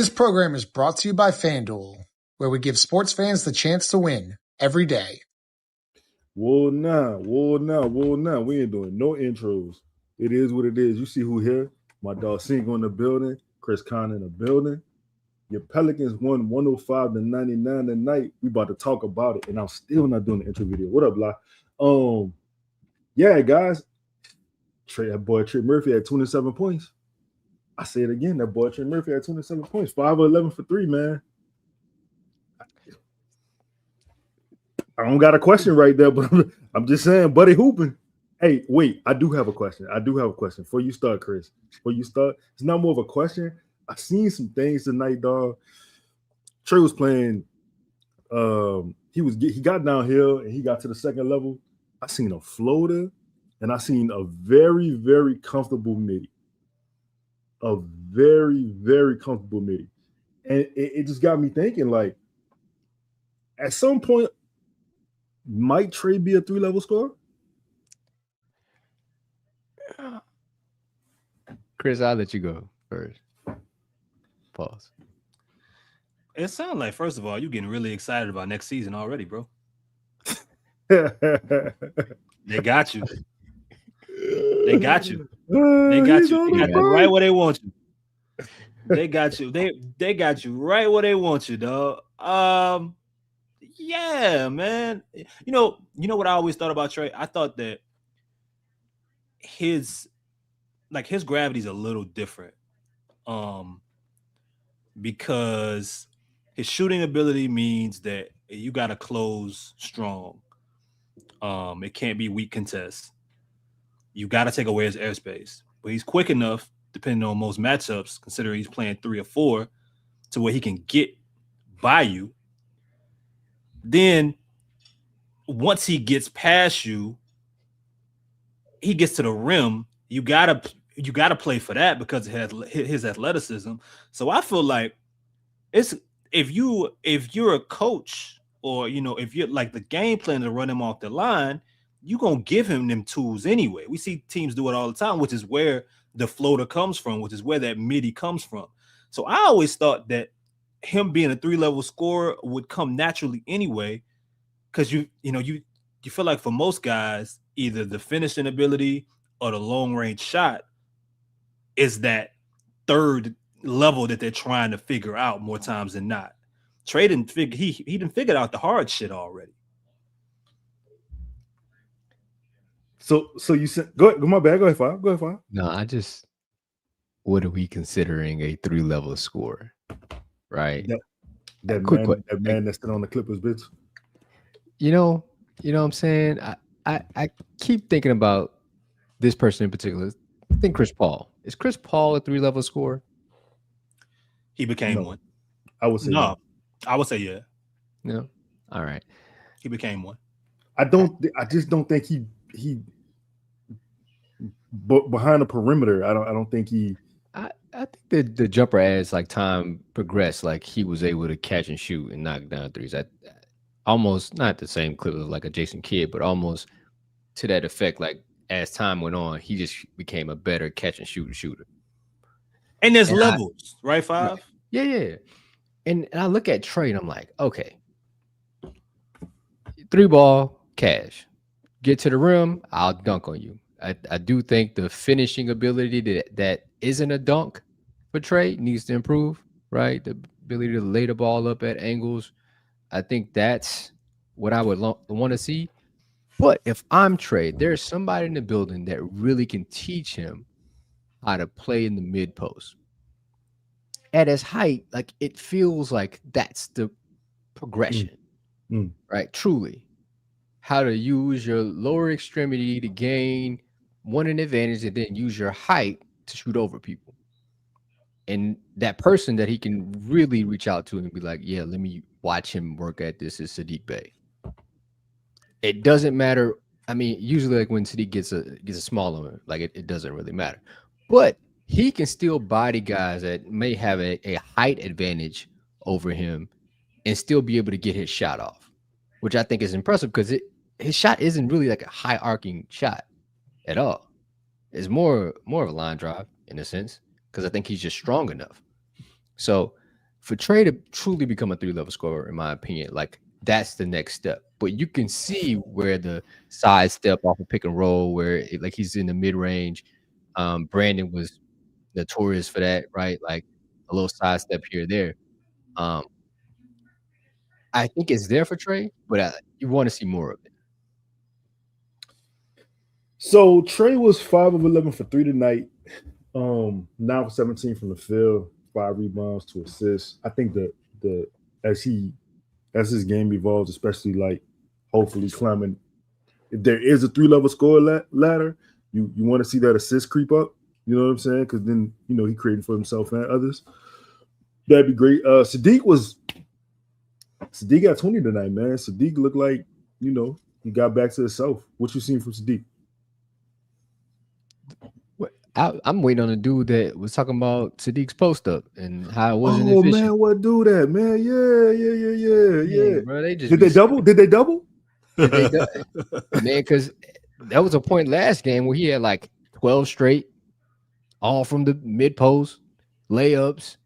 This program is brought to you by FanDuel, where we give sports fans the chance to win every day. Well, nah. We ain't doing no intros. It is what it is. You see who here? My dog Cinco in the building. Chris Conn in the building. Your Pelicans won 105-99 tonight. We about to talk about it, and I'm still not doing the intro video. What up, La? Yeah, guys. That boy Trey Murphy had 27 points. I say it again. That boy Trey Murphy had 27 points. 5 of 11 for 3, man. I don't got a question right there, but I'm just saying, buddy hooping. Hey, wait, I do have a question. Before you start, Chris. It's not more of a question. I seen some things tonight, dog. Trey was playing. He got downhill and he got to the second level. I seen a floater, and I seen a very, very comfortable midi. A very, very comfortable midi. And it just got me thinking, like, at some point, might Trey be a 3-level scorer? Chris, I'll let you go first. Pause. It sounds like, first of all, you're getting really excited about next season already, bro. They got you. They got you. They got you right where they want you. They got you. They got you right where they want you, dog. Yeah, man. You know what I always thought about Trey? I thought that his gravity is a little different. Because his shooting ability means that you got to close strong. It can't be weak contests. You got to take away his airspace. But he's quick enough, depending on most matchups, considering he's playing 3 or 4, to where he can get by you. Then once he gets past you, he gets to the rim. You gotta play for that because it has his athleticism. So I feel like it's if you're a coach, or if you're like the game plan to run him off the line, you're gonna give him them tools anyway. We see teams do it all the time, which is where the floater comes from, which is where that midi comes from. So I always thought that him being a 3-level scorer would come naturally anyway, because you feel like for most guys, either the finishing ability or the long range shot is that third level that they're trying to figure out more times than not. Trey didn't figure he didn't figure out the hard shit already. So you said go my bad. Go ahead, Fire. No, what are we considering a 3-level score? Right. That man that's still on the Clippers, bitch. You know what I'm saying? I keep thinking about this person in particular. I think Chris Paul. Is Chris Paul a 3-level scorer? He became one. I would say no. I would say yeah. No. All right. He became one. I just don't think he behind the perimeter. I don't think he. I think the jumper, as like time progressed, like he was able to catch and shoot and knock down threes. Almost not the same clip of like a Jason Kidd, but almost to that effect. Like as time went on, he just became a better catch and shoot shooter. And there's levels, right? 5. Yeah. And I look at Trey and I'm like, okay, 3-ball, cash. Get to the rim, I'll dunk on you. I do think the finishing ability that isn't a dunk for Trey needs to improve, right? The ability to lay the ball up at angles. I think that's what I would want to see. But if I'm Trey, there's somebody in the building that really can teach him how to play in the mid post. At his height, like it feels like that's the progression, right? Truly. How to use your lower extremity to gain an advantage and then use your height to shoot over people. And that person that he can really reach out to and be like, yeah, let me watch him work at this is Saddiq Bey. It doesn't matter. I mean, usually like when Saddiq gets a smaller, like it doesn't really matter. But he can still body guys that may have a height advantage over him and still be able to get his shot off, which I think is impressive because his shot isn't really like a high arcing shot at all. It's more of a line drive in a sense, because I think he's just strong enough. So for Trey to truly become a 3-level scorer, in my opinion, like that's the next step. But you can see where the side step off of pick and roll, where like he's in the mid range. Brandon was notorious for that, right? Like a little side step here or there. I think it's there for Trey, but you want to see more of it. So Trey was 5 of 11 for 3 tonight. 9 for 17 from the field, 5 rebounds, 2 assists. I think the as his game evolves, especially like hopefully climbing, if there is a 3-level score ladder, you want to see that assist creep up. You know what I'm saying? Because then he created for himself and others. That'd be great. Saddiq got 20 tonight, man. Saddiq looked like he got back to himself. What you seen from Saddiq? I'm waiting on a dude that was talking about Saddiq's post up and how it wasn't efficient. Oh man, what do that, man? Yeah. Bro, Did they double? Did they double? Man, because that was a point last game where he had like 12 straight, all from the mid post, layups,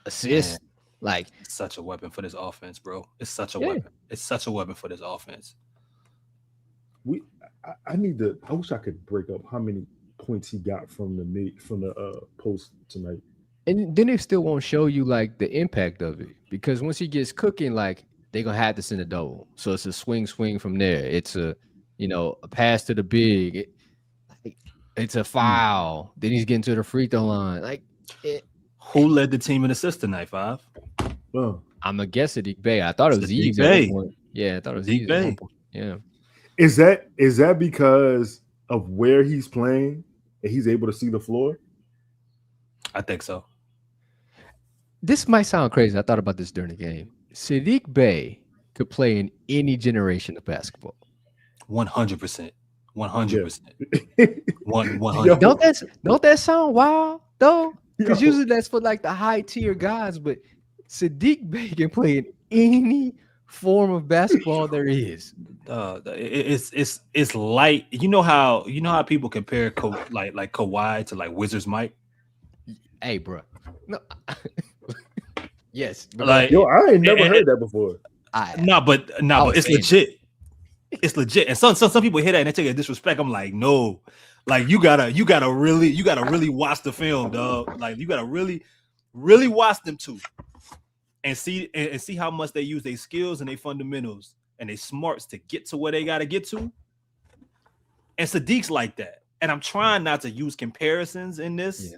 assists. Man, like it's such a weapon for this offense, bro. It's such a weapon. It's such a weapon for this offense. I wish I could break up how many points he got from the post tonight. And then they still won't show you like the impact of it, because once he gets cooking, like they're gonna have to send a double. So it's a swing from there. It's a a pass to the big. It's a foul. Then he's getting to the free throw line. Who led the team in assists tonight, 5? Oh. I'm gonna guess Saddiq Bey. I thought it was Saddiq Bey. Yeah, I thought it was Saddiq Bey. Yeah. Is that because of where he's playing and he's able to see the floor? I think so. This might sound crazy. I thought about this during the game. Saddiq Bey could play in any generation of basketball. 100%. 100%. 100. Don't that sound wild though? Because usually that's for like the high tier guys, but Saddiq Bey can play in any form of basketball there is. It's light. You know how people compare like Kawhi to like Wizards Mike? Hey, bro. No. Yes. Like I ain't never heard that before. But it's legit. It's legit. And some people hear that and they take it disrespect. I'm like, no. Like you gotta really watch the film, dog. Like you gotta really, really watch them too. And see how much they use their skills and their fundamentals and their smarts to get to where they gotta get to. And Saddiq's like that. And I'm trying not to use comparisons in this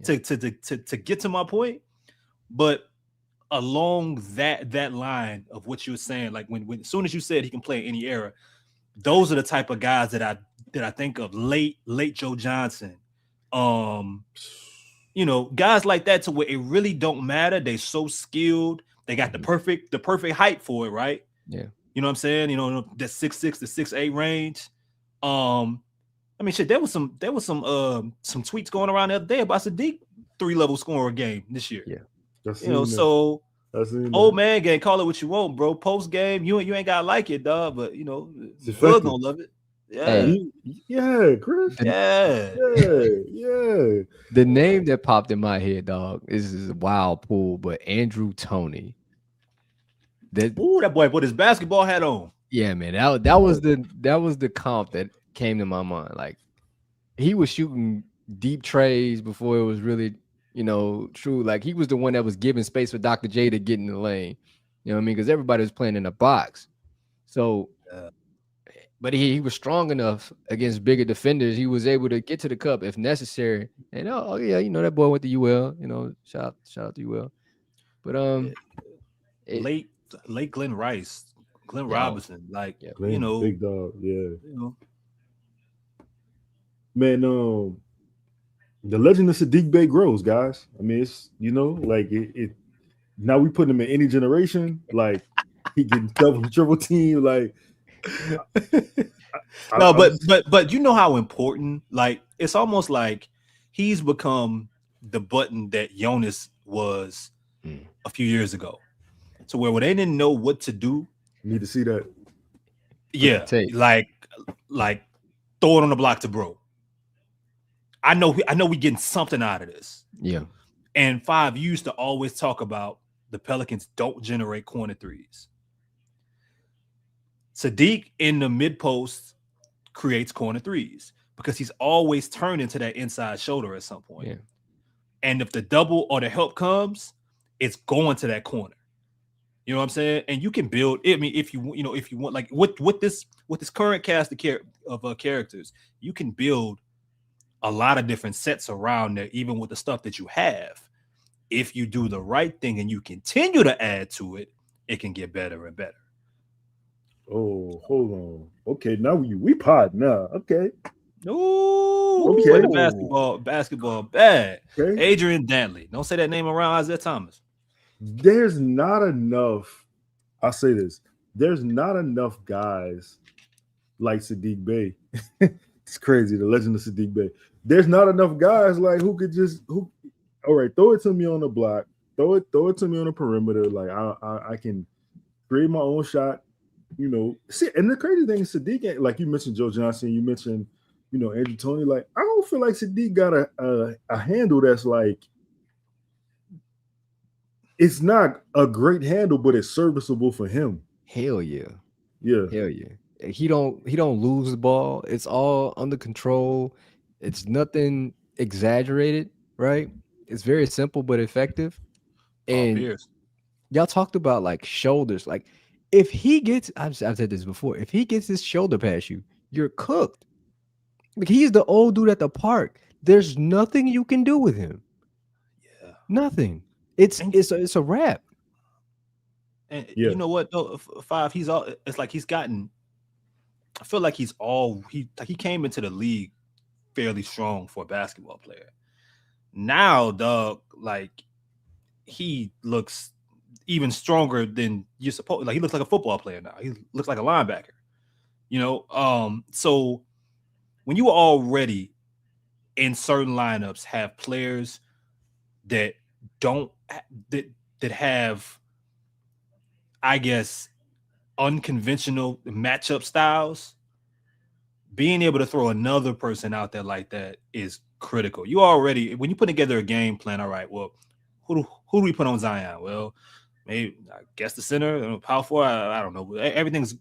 to get to my point. But along that line of what you were saying, like when as soon as you said he can play in any era, those are the type of guys that I think of. Late Joe Johnson, guys like that, to where it really don't matter. They so skilled. They got the perfect height for it, right? Yeah. You know what I'm saying? The 6'6" to 6'8" range. I mean, shit. There was some tweets going around the other day about Saddiq 3-level scorer game this year. Yeah. So old man game, call it what you want, bro. Post game, you ain't gotta like it, dog. But Bug gonna love it. Yeah, Chris. Yeah. The name that popped in my head, dog, is a wild pool, but Andrew Toney. That boy put his basketball hat on. Yeah, man. That was the comp that came to my mind. Like he was shooting deep trays before it was really, true. Like he was the one that was giving space for Dr. J to get in the lane. You know what I mean? Because everybody was playing in a box. So, but he was strong enough against bigger defenders. He was able to get to the cup if necessary. And that boy went to UL. Shout out to UL. But late Glenn Rice, Glenn Robinson, like Glenn, big dog, Man, the legend of Saddiq Bey grows, guys. I mean, it's like it. Now we put him in any generation. Like he getting double, triple team. Like but you know how important. Like it's almost like he's become the button that Jonas was a few years ago. So where they didn't know what to do. You need to see that. Yeah, like throw it on the block to bro. I know we getting something out of this. Yeah. And 5 used to always talk about the Pelicans don't generate corner threes. Saddiq in the mid post creates corner threes because he's always turned into that inside shoulder at some point. Yeah. And if the double or the help comes, it's going to that corner. You know what I'm saying? And you can build. I mean, if you want, like with this current cast of characters, you can build a lot of different sets around there, even with the stuff that you have. If you do the right thing and you continue to add to it, it can get better and better. Oh, hold on. Okay, now we pod now. Okay. Ooh, Okay. the basketball bad. Okay. Adrian Dantley. Don't say that name around Isaiah Thomas. There's not enough. I'll say this. There's not enough guys like Saddiq Bey. It's crazy, the legend of Saddiq Bey. There's not enough guys like who could just all right, throw it to me on the block, throw it to me on the perimeter. Like I can create my own shot. You know, see, and the crazy thing is Saddiq, like you mentioned Joe Johnson, you mentioned, Andrew Toney. Like, I don't feel like Saddiq got a handle that's like, it's not a great handle, but it's serviceable for him. Hell yeah. Yeah. Hell yeah. He don't lose the ball. It's all under control. It's nothing exaggerated, right? It's very simple but effective. And y'all talked about like shoulders. Like if he gets, I've said this before, if he gets his shoulder past you, you're cooked. Like he's the old dude at the park. There's nothing you can do with him. Yeah. Nothing. It's a wrap. And you know what though, Five, it's like he's gotten, I feel like he came into the league fairly strong for a basketball player. Now, dog, like he looks even stronger than you're supposed. Like he looks like a football player now. He looks like a linebacker. So when you already in certain lineups have players that have, I guess, unconventional matchup styles, being able to throw another person out there like that is critical. You already, when you put together a game plan, all right, well, who do we put on Zion? Well, maybe, I guess the center, power forward, I don't know. Everything's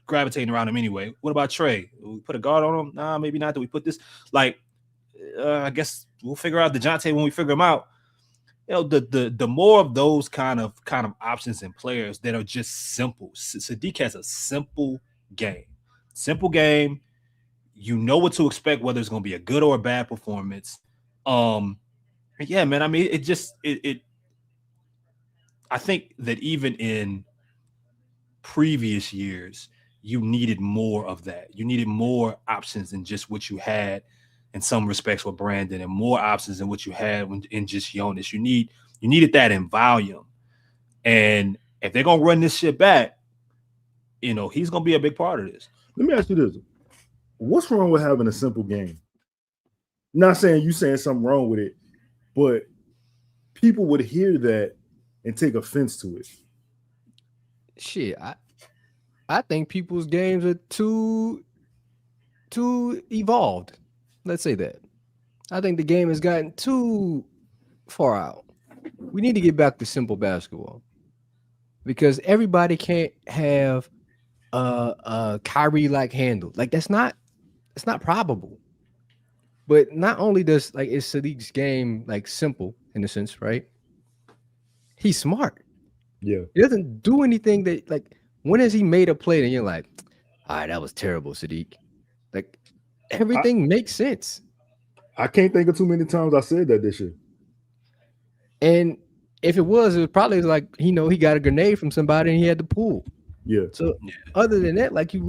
gravitating around him anyway. What about Trey? We put a guard on him? Nah, maybe not. Do we put this? Like, I guess we'll figure out Dejounte when we figure him out. The more of those kind of options and players that are just simple. Saddiq has a simple game. Simple game. You know what to expect, whether it's going to be a good or a bad performance. Yeah, man. I mean, I think that even in previous years, you needed more of that. You needed more options than just what you had in some respects with Brandon, and more options than what you had in just Jonas. You needed that in volume. And if they're gonna run this shit back, he's gonna be a big part of this. Let me ask you this: what's wrong with having a simple game? Not saying you saying something wrong with it, but people would hear that and take offense to it. Shit, I think people's games are too evolved. Let's say that. I think the game has gotten too far out. We need to get back to simple basketball, because everybody can't have a Kyrie-like handle. Like it's not probable. But not only is Saddiq's game like simple in a sense, right? He's smart. Yeah. He doesn't do anything that, like, when has he made a play and you're like, all right, that was terrible, Saddiq? Like, everything makes sense. I can't think of too many times I said that this year. And if it was probably like, he got a grenade from somebody and he had to pull. Yeah. So other than that, like, you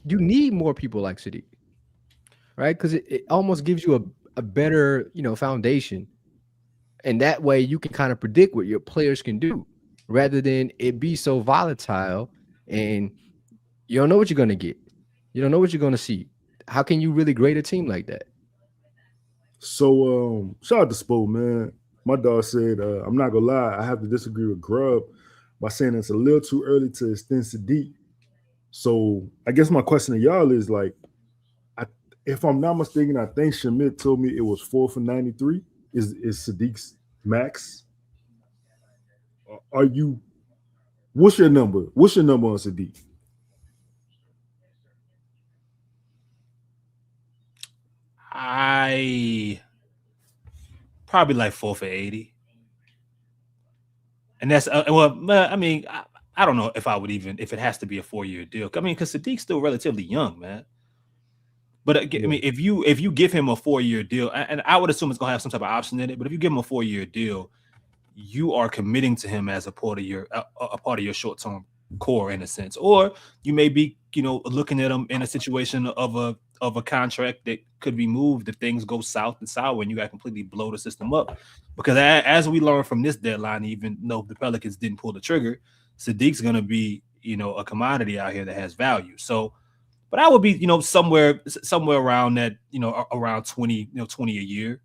need more people like Saddiq, right? Because it almost gives you a better, foundation. And that way you can kind of predict what your players can do, rather than it be so volatile and you don't know what you're going to get. You don't know what you're going to see. How can you really grade a team like that? So shout out to Spo, man. My dog said, I'm not going to lie, I have to disagree with Grubb by saying it's a little too early to extend Saddiq. So I guess my question to y'all is, like, if I'm not mistaken, I think Shamit told me it was 4 for 93. Is Saddiq's max? are you? What's your number? What's your number on Saddiq? I probably like 4 for 80. And that's I mean, I don't know if I would even if it has to be a 4-year deal. I mean, because Saddiq's still relatively young, man. But I mean, if you give him a 4-year deal, and I would assume it's gonna have some type of option in it, but if you give him a 4-year deal, you are committing to him as a part of your short-term core in a sense, or you may be looking at him in a situation of a contract that could be moved if things go south and sour and you got to completely blow the system up. Because as we learned from this deadline, even though the Pelicans didn't pull the trigger, Saddiq's going to be a commodity out here that has value. So, but I would be somewhere around that around 20 20 a year.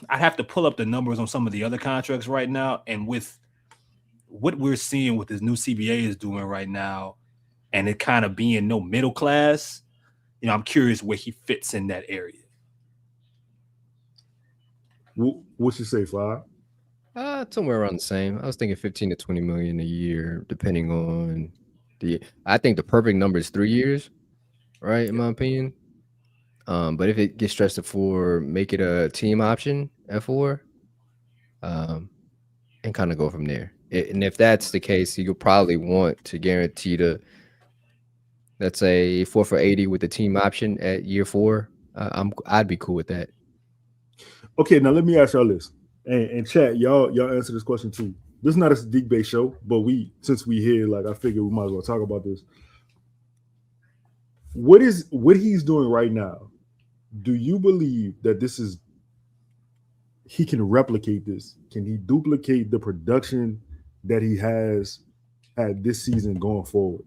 I'd have to pull up the numbers on some of the other contracts right now, and with what we're seeing with this new CBA is doing right now, and it kind of being no middle class, I'm curious where he fits in that area. What's you say, Fly? Somewhere around the same. I was thinking 15 to 20 million a year, depending on I think the perfect number is 3 years, right? In my opinion. But if it gets stretched to 4, make it a team option at 4, and kind of go from there. And if that's the case, you'll probably want to guarantee let's say 4 for 80 with the team option at year 4. I'd be cool with that. Okay, now let me ask y'all this, and chat, y'all answer this question too. This is not a Saddiq Bey show, but since we here, like I figured we might as well talk about this. What he's doing right now? Do you believe that he can replicate this? Can he duplicate the production that he has had this season going forward?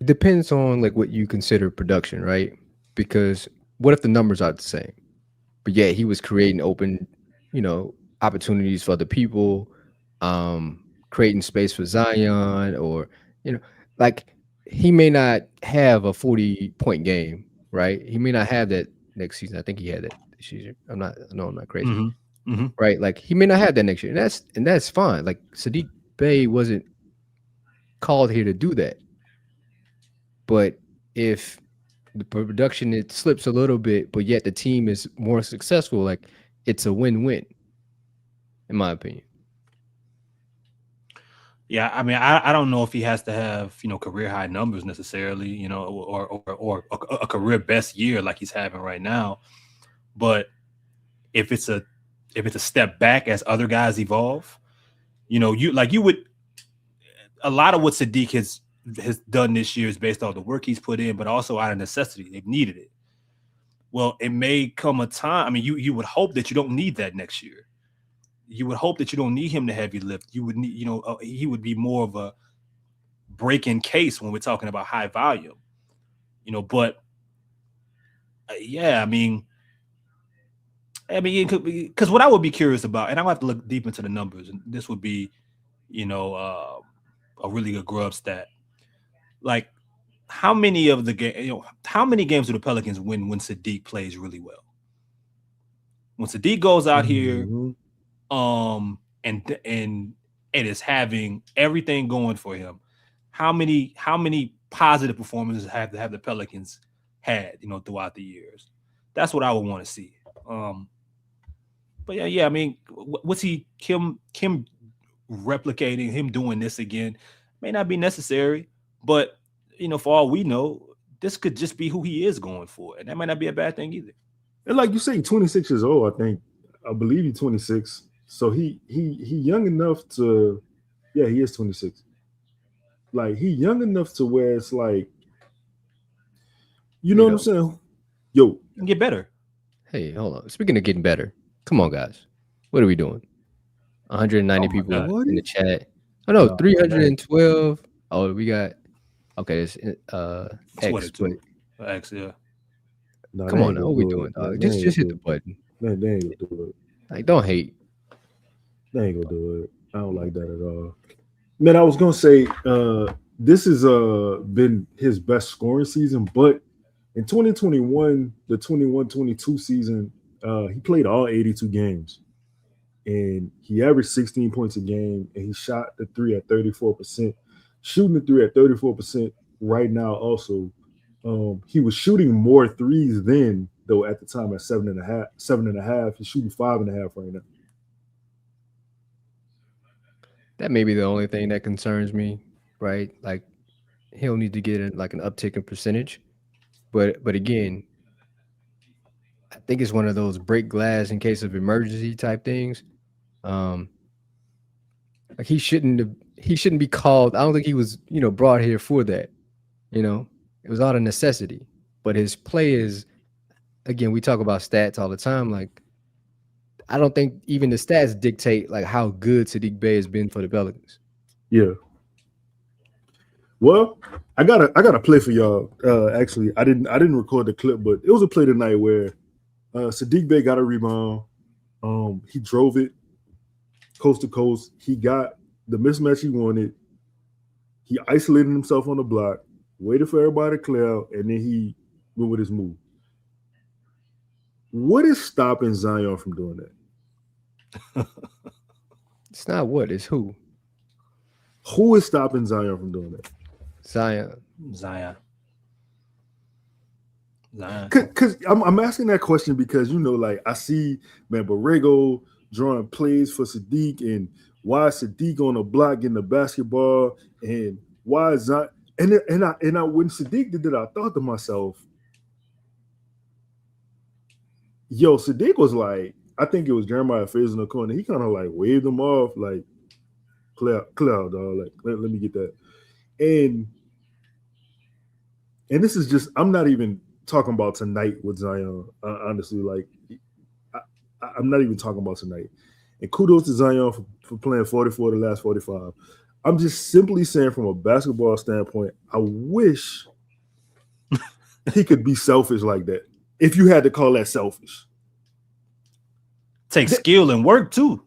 It depends on like what you consider production, right? Because what if the numbers are the same, but yeah, he was creating open, opportunities for other people, creating space for Zion, or like he may not have a 40-point game, right? He may not have that next season. I think he had that this season. I'm not crazy, right? Like he may not have that next year, and that's fine. Like Saddiq Bey wasn't called here to do that, but if the production it slips a little bit, but yet the team is more successful, like it's a win-win, in my opinion. Yeah, I mean, I don't know if he has to have career high numbers necessarily, or a career best year like he's having right now. But if it's a step back as other guys evolve, a lot of what Saddiq has done this year is based on the work he's put in, but also out of necessity. They've needed it. Well, it may come a time. I mean, you would hope that you don't need that next year. You would hope that you don't need him to heavy lift. You would need, he would be more of a break-in case when we're talking about high volume, but yeah, I mean, because what I would be curious about, and I have to look deep into the numbers, and this would be, a really good grub stat. Like, how many of the how many games do the Pelicans win when Saddiq plays really well? When Saddiq goes out here, and is having everything going for him, how many positive performances have the Pelicans had, throughout the years? That's what I would want to see. But yeah, I mean, what's Kim replicating him doing this again may not be necessary, but for all we know, this could just be who he is going for, and that might not be a bad thing either. And like you say, 26 years old, I believe he's 26. So he young enough to, yeah, he is 26. Like he young enough to where it's like, what I'm saying? Yo, get better. Hey, hold on. Speaking of getting better, come on, guys. What are we doing? 190 people in the chat. Oh no, 312. Oh, we got. Okay, it's X. X, yeah. No, come on now, what we doing, dog? Just hit the button. They ain't gonna do it. Like, don't hate. They ain't gonna do it. I don't like that at all. Man, I was gonna say this has been his best scoring season, but in 2021, the 21-22 season, He played all 82 games, and he averaged 16 points a game, and he shot the three at 34%, shooting the three at 34% right now. Also, he was shooting more threes then, though, at the time at 7.5. He's shooting 5.5 right now. That may be the only thing that concerns me, right? Like he'll need to get like an uptick in percentage, but again, I think it's one of those break glass in case of emergency type things. Um, like he shouldn't be called. I don't think he was brought here for that. It was out of necessity. But his play is, again, we talk about stats all the time. Like I don't think even the stats dictate like how good Saddiq Bey has been for the Pelicans. Yeah. Well, I got a play for y'all. Actually, I didn't record the clip, but it was a play tonight where Saddiq Bey got a rebound. He drove it coast to coast. He got the mismatch he wanted. He isolated himself on the block, waited for everybody to clear out, and then he went with his move. What is stopping Zion from doing that? It's not what, it's who. Who is stopping Zion from doing that? Zion. Because I'm asking that question because, like I see, man, Borrego drawing plays for Saddiq, and why is Saddiq on the block getting the basketball, and why is Zion? And when Saddiq did that, I thought to myself, yo, Saddiq was like, I think it was Jeremiah Faze in the corner. He kind of like waved him off, like, clear out, dog. Like, let me get that. And this is just, I'm not even talking about tonight with Zion, honestly. Like, I'm not even talking about tonight. And kudos to Zion for playing 44 the last 45. I'm just simply saying from a basketball standpoint, I wish he could be selfish like that. If you had to call that selfish. Takes skill and work too.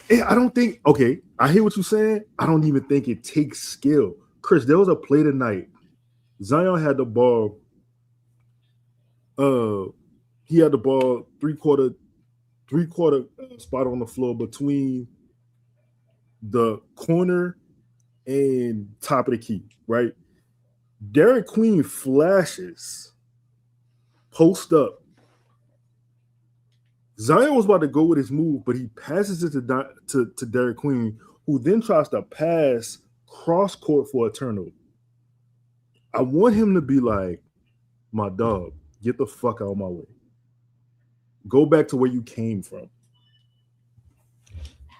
I don't think, okay, I hear what you're saying. I don't even think it takes skill. Chris, there was a play tonight. Zion had the ball. He had the ball three-quarter spot on the floor between the corner and top of the key, right? Derek Queen flashes, post up. Zion was about to go with his move, but he passes it to Derek Queen, who then tries to pass cross court for a turnover. I want him to be like, my dog, get the fuck out of my way. Go back to where you came from.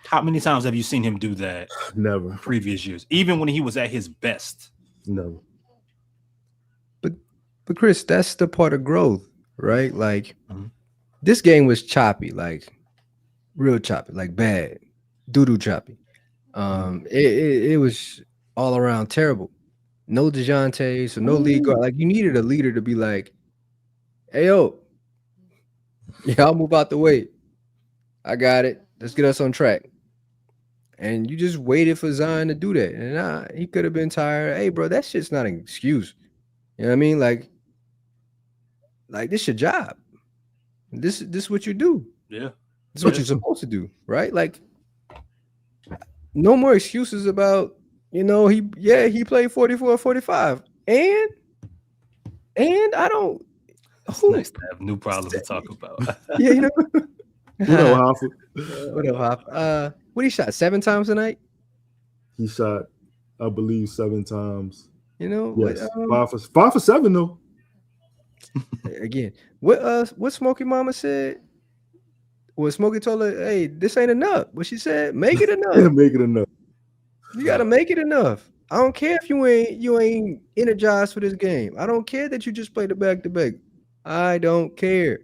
How many times have you seen him do that? Never. Previous years, even when he was at his best. Never. But Chris, that's the part of growth, right? Like this game was choppy, like real choppy, like bad, doo-doo choppy. It was all around terrible. No Dejounte, so no lead guard. Like you needed a leader to be like, hey yo, y'all move out the way. I got it. Let's get us on track. And you just waited for Zion to do that. And he could have been tired. Hey, bro, that shit's not an excuse. You know what I mean? Like this your job. This is what you do. Yeah. This is what you're supposed to do, right? Like no more excuses about, he played 44, 45. And I don't It's nice to have new problems to talk about. Yeah, What up, Hop? What he shot 7 times tonight? He shot, I believe, 7 times. Yes. 5 for 7 though. Again, what Smokey Mama said? Well, Smokey told her, "Hey, this ain't enough." But she said, "Make it enough. Make it enough. You gotta make it enough. I don't care if you ain't energized for this game. I don't care that you just played the back-to-back. I don't care.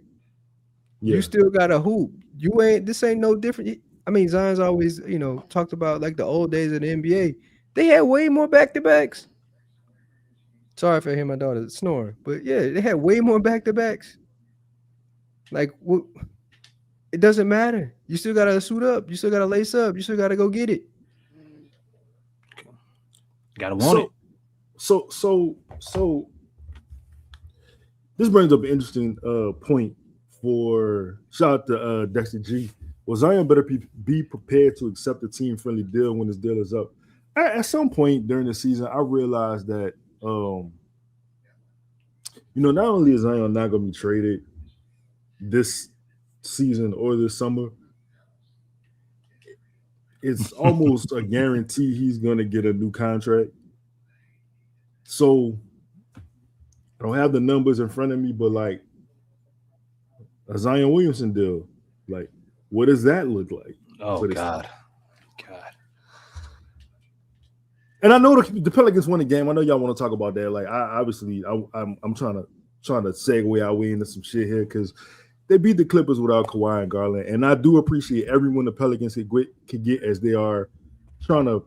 Yeah. You still got a hoop. This ain't no different. I mean, Zion's always, talked about like the old days of the NBA. They had way more back-to-backs. Sorry if I hear my daughter snoring, but yeah, they had way more back-to-backs. Like, it doesn't matter. You still gotta suit up. You still gotta lace up. You still gotta go get it. Gotta want it. So this brings up an interesting point shout out to Dexter G. Well, Zion better be prepared to accept a team-friendly deal when his deal is up. At some point during the season, I realized that, not only is Zion not going to be traded this season or this summer, it's almost a guarantee he's going to get a new contract. So I don't have the numbers in front of me, but like a Zion Williamson deal, like what does that look like? Oh God. And I know the Pelicans won the game. I know y'all want to talk about that. Like I'm trying to segue our way into some shit here because they beat the Clippers without Kawhi and Garland, and I do appreciate everyone the Pelicans could get as they are trying to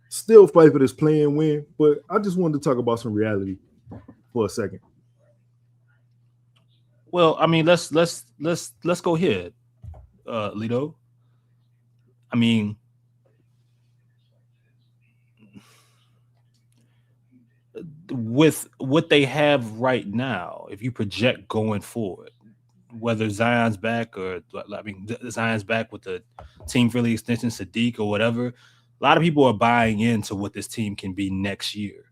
still fight for this play-in win. But I just wanted to talk about some reality for a second. Well, I mean, let's go here, Lito. I mean, with what they have right now, if you project going forward, whether Zion's back or Zion's back with the team-friendly extension, Saddiq or whatever, a lot of people are buying into what this team can be next year.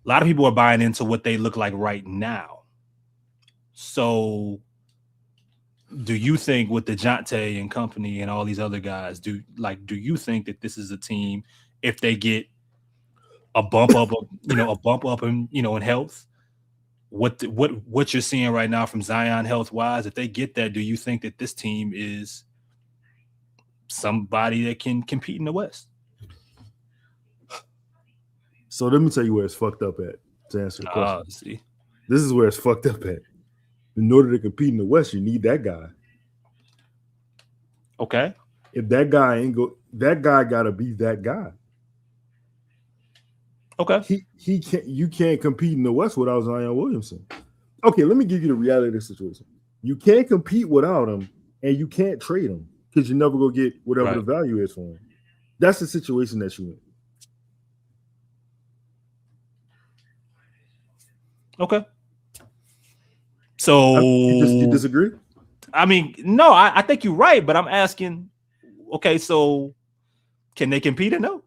A lot of people are buying into what they look like right now. So do you think with Dejounte and company and all these other guys, do you think that this is a team, if they get a bump up, in health, what you're seeing right now from Zion health wise, if they get that, do you think that this team is somebody that can compete in the West? So let me tell you where it's fucked up at to answer the question. See. This is where it's fucked up at. In order to compete in the West, you need that guy. Okay. If that guy that guy gotta be that guy. Okay. You can't compete in the West without Zion Williamson. Okay, let me give you the reality of the situation. You can't compete without him, and you can't trade him because you never go get whatever the value is for him. That's the situation that you're in. Okay. So you disagree? I mean, no, I think you're right, but I'm asking, okay, so can they compete or no?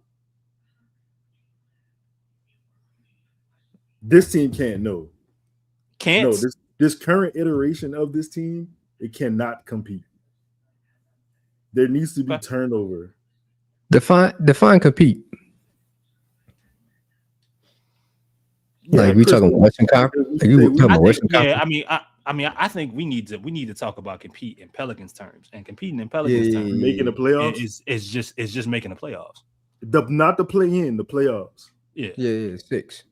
This team can't. No. Can't? No, this current iteration of this team, it cannot compete. There needs to be turnover. Define compete. Yeah, like we talking Western Conference? Yeah, I mean, I think we need to talk about compete in Pelicans terms, and competing in Pelicans terms, making the playoffs is just making the playoffs. Not the play-in, the playoffs. Yeah, 6.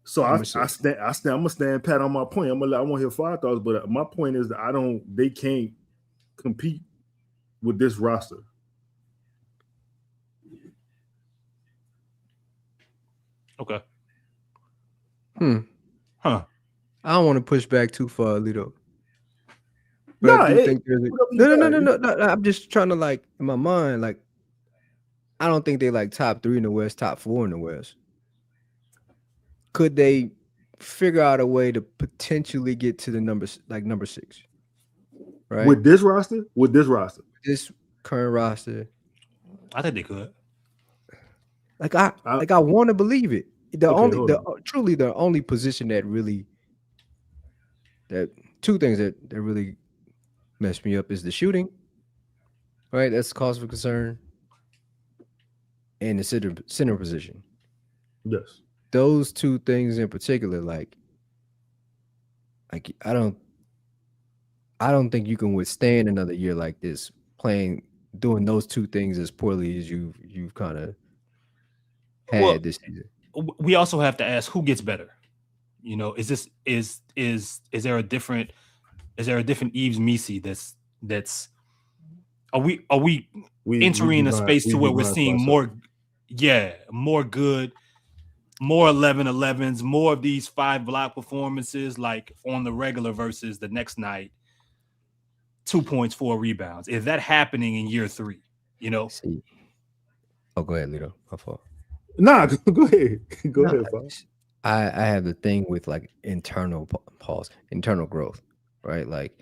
So I'm gonna stand pat on my point. I want to hear 5 thoughts, but my point is that they can't compete with this roster. Okay. I don't want to push back too far, Lito. But I do think there's no. I'm just trying to, like, in my mind, like, I don't think they like top 3 in the West, top 4 in the West. Could they figure out a way to potentially get to the number 6? Right? With this roster? This current roster. I think they could. I want to believe it. Truly the only position that two things that really messed me up is the shooting. Right? That's cause for concern. And the center position. Yes. Those 2 things in particular, like I don't think you can withstand another year like this doing those 2 things as poorly as you've kind of had this season. We also have to ask who gets better. You know, is there a different Yves Missi that's are we entering a space to where we're seeing more good, more 11-11s, more of these 5 block performances like on the regular versus the next night 2 points, 4 rebounds. Is that happening in year 3? You know? Oh, go ahead, Lito. My fault. Nah, go ahead. Go ahead, Bob. I have the thing with like internal growth, right? Like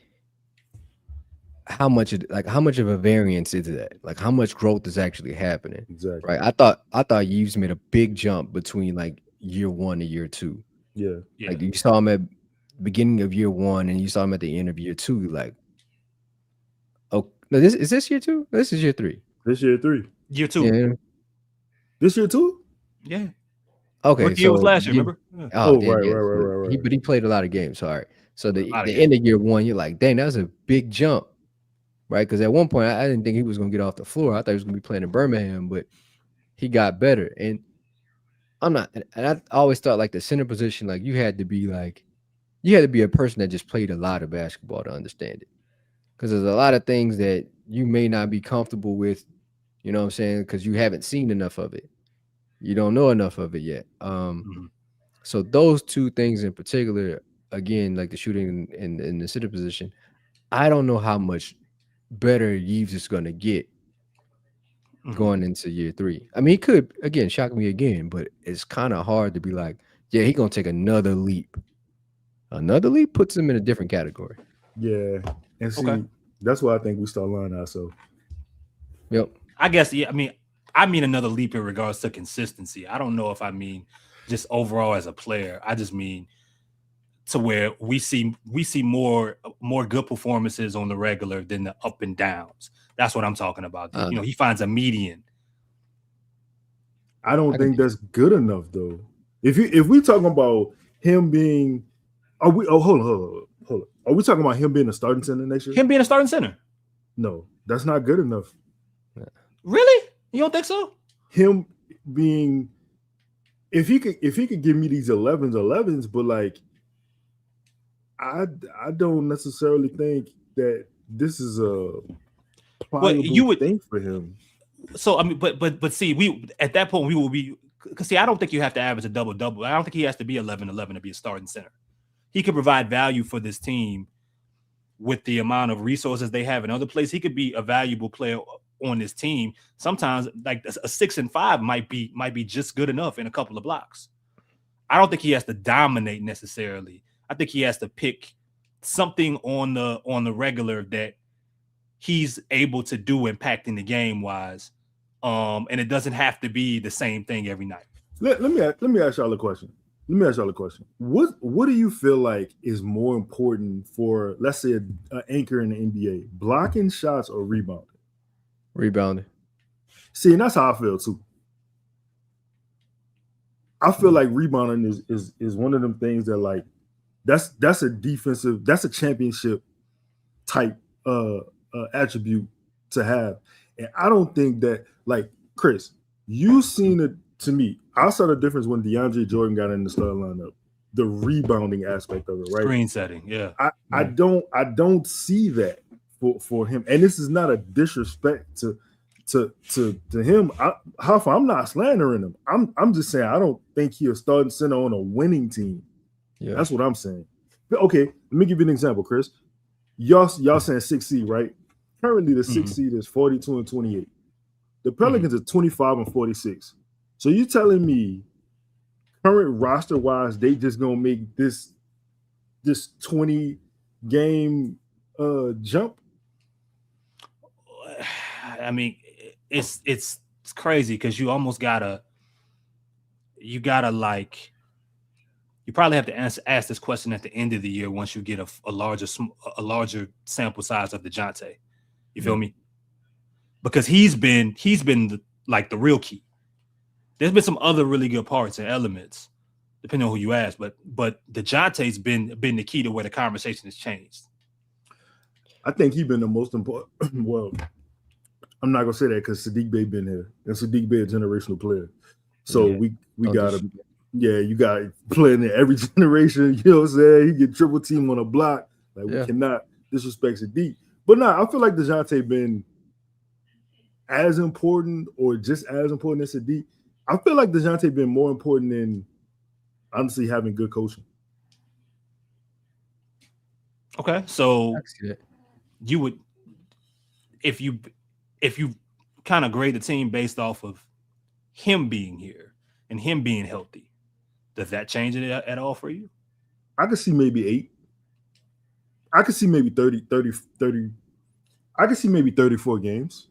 how much of a variance is that? Like how much growth is actually happening? Exactly. Right. I thought Yves made a big jump between like year 1 to year 2. Yeah. Like you saw him at beginning of year 1 and you saw him at the end of year 2. Like, oh no, this year 2? This is year 3. This year 3. Year 2. Yeah. This year 2? Yeah. Okay. Rookie year was last year, remember? Yeah. Oh, right. But he played a lot of games. So all right. So the Lot of end of year 1, you're like, dang, that was a big jump. Right. Because at one point I didn't think he was gonna get off the floor. I thought he was gonna be playing in Birmingham, but he got better. And I always thought like the center position, like you had to be a person that just played a lot of basketball to understand it. Because there's a lot of things that you may not be comfortable with, you know what I'm saying? Because you haven't seen enough of it. You don't know enough of it yet. So those two things in particular, again, like the shooting in the center position, I don't know how much better Yves is going to get going into year 3. I mean, he could, again, shock me again, but it's kind of hard to be like, yeah, he's going to take another leap. Another leap puts him in a different category. Yeah. And see, that's why I think we start learning ourselves. Yep. I guess, yeah, I mean another leap in regards to consistency. I don't know if I mean just overall as a player. I just mean to where we see more good performances on the regular than the up and downs. That's what I'm talking about. He finds a median. I don't think that's good enough though. If we talking about him being, hold on. Are we talking about him being a starting center next year? Him being a starting center? No, that's not good enough. Really? You don't think so? Him being, if he could give me these 11s, but like, I don't necessarily think that this is a pliable thing for him. So I mean, but see, we at that point we will be, because see, I don't think you have to average a double. I don't think he has to be 11-11 to be a starting center. He could provide value for this team with the amount of resources they have in other places. He could be a valuable player on this team. Sometimes like a 6 and 5 might be just good enough in a couple of blocks. I don't think he has to dominate necessarily. I think he has to pick something on the regular that he's able to do impacting the game wise. And it doesn't have to be the same thing every night. Let me ask y'all a question. What do you feel like is more important for, let's say, an anchor in the NBA? Blocking shots or rebounding? Rebounding. See, and that's how I feel too. I feel like rebounding is one of them things that like that's a championship type attribute to have. And I don't think that, like, Chris, you seen it to me. I saw the difference when DeAndre Jordan got in the starting lineup, the rebounding aspect of it, right? Screen setting, yeah. I don't see that for him. And this is not a disrespect to him. I'm not slandering him. I'm just saying I don't think he'll start center on a winning team. Yeah. That's what I'm saying. Okay, let me give you an example, Chris. Y'all saying 6 seed, right? Currently, the 6 seed is 42 and 28. The Pelicans are 25 and 46. So you telling me, current roster wise, they just gonna make this 20 game jump? I mean, it's crazy because you almost gotta like. You probably have to ask this question at the end of the year once you get a larger sample size of Dejounte. You feel me? Because he's been the real key. There's been some other really good parts and elements, depending on who you ask, but Dejounte's been the key to where the conversation has changed. I think he's been the most important. Well, I'm not gonna say that because Saddiq Bey been here, and Saddiq Bey a generational player. So we got him. Yeah, you got playing in every generation. You know what I'm saying? He get triple team on a block. Like we cannot disrespect Saddiq. But I feel like Dejounte been as important or just as important as Saddiq. I feel like Dejounte been more important than honestly having good coaching. Okay, so you would, if you kind of grade the team based off of him being here and him being healthy, does that change it at all for you? I could see maybe 8. I could see maybe 30. I could see maybe 34 games.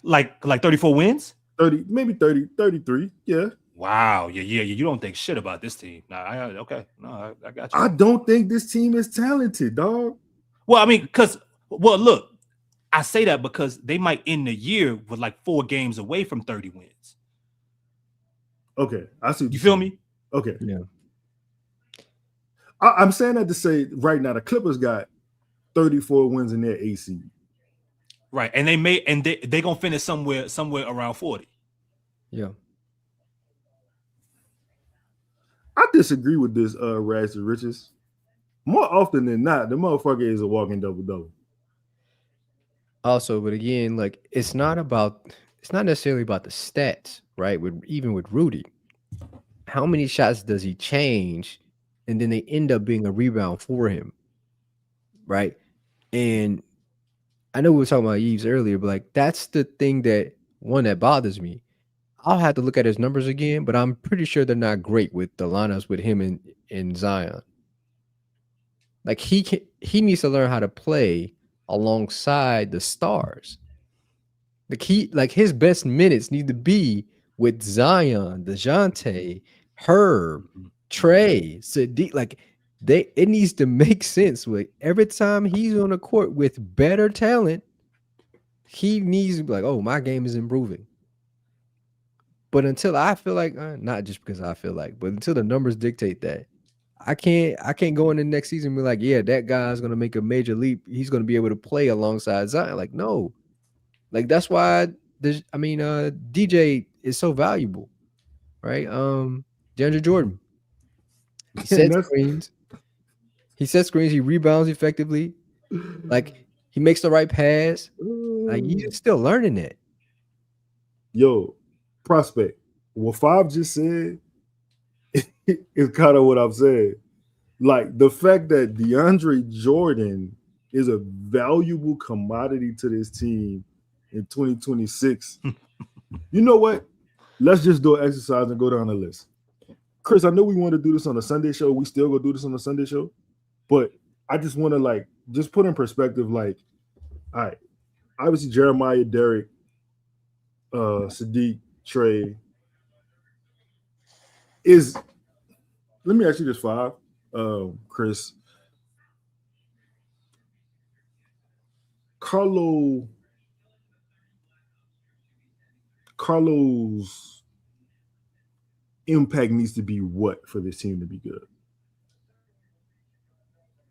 Like 34 wins? 30, maybe 30, 33. Yeah. Wow. Yeah. You don't think shit about this team. Okay. No, I got you. I don't think this team is talented, dog. Well, I mean, look, I say that because they might end the year with like 4 games away from 30 wins. Okay. I see. You feel me? Okay. Yeah. I'm saying that to say right now the Clippers got 34 wins in their AC. Right. And they gonna finish somewhere around 40. Yeah. I disagree with this Rags to Riches. More often than not, the motherfucker is a walking double-double. Also, but again, like it's not necessarily about the stats, right? Even with Rudy, how many shots does he change, and then they end up being a rebound for him, right? And I know we were talking about Yves earlier, but like that's the thing that bothers me. I'll have to look at his numbers again, but I'm pretty sure they're not great with the lineups with him and Zion. Like he needs to learn how to play alongside the stars. Like his best minutes need to be with Zion, Dejounte, Herb, Trey, Saddiq. Like it needs to make sense. With every time he's on the court with better talent, he needs to be like, oh, my game is improving. But until I feel like, not just because I feel like, but until the numbers dictate that, I can't go in the next season and be like, yeah, that guy's gonna make a major leap. He's gonna be able to play alongside Zion. Like, no. Like that's why DJ is so valuable, right? DeAndre Jordan. He sets screens. He rebounds effectively. Like he makes the right pass. Like he's still learning it. Yo, prospect. What Five just said is kind of what I'm saying. Like the fact that DeAndre Jordan is a valuable commodity to this team in 2026. You know what? Let's just do an exercise and go down the list. Chris, I know we want to do this on a Sunday show. We still gonna do this on a Sunday show, but I just want to just put in perspective. Like, all right, obviously Jeremiah, Derek, Saddiq, Trey is. Let me ask you this, Five, Chris. Carlo's impact needs to be what for this team to be good?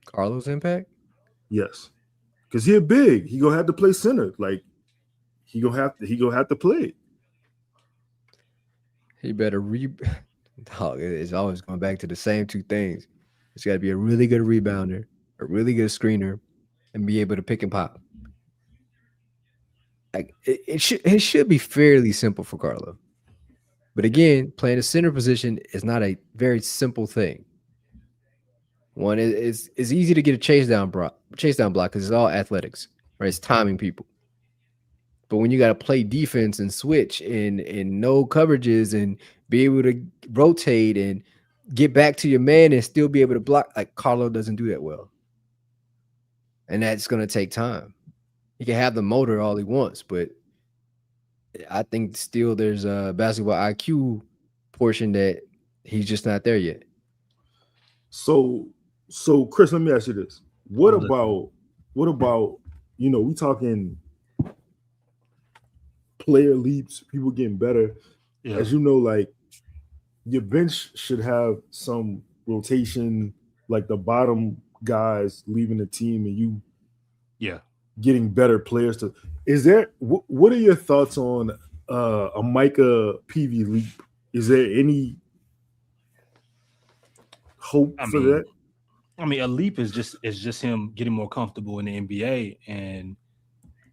Carlo's impact? Yes. Because he's big. He gonna have to play center. Like he gonna have to play it. He better it's always going back to the same two things. It's got to be a really good rebounder, a really good screener, and be able to pick and pop. Like it should be fairly simple for Carlo. But again, playing a center position is not a very simple thing. One is it's easy to get a chase down block because it's all athletics, right? It's timing people. But when you got to play defense and switch and no coverages and be able to rotate and get back to your man and still be able to block, like Carlo doesn't do that well. And that's going to take time. He can have the motor all he wants, but I think still there's a basketball IQ portion that he's just not there yet. So Chris, let me ask you this. What about, we talking player leaps, people getting better. Yeah. As you know, like your bench should have some rotation, like the bottom guys leaving the team and you getting better players to. Is there what are your thoughts on a Micah PV leap? Is there any hope for that? I mean, a leap is just him getting more comfortable in the NBA and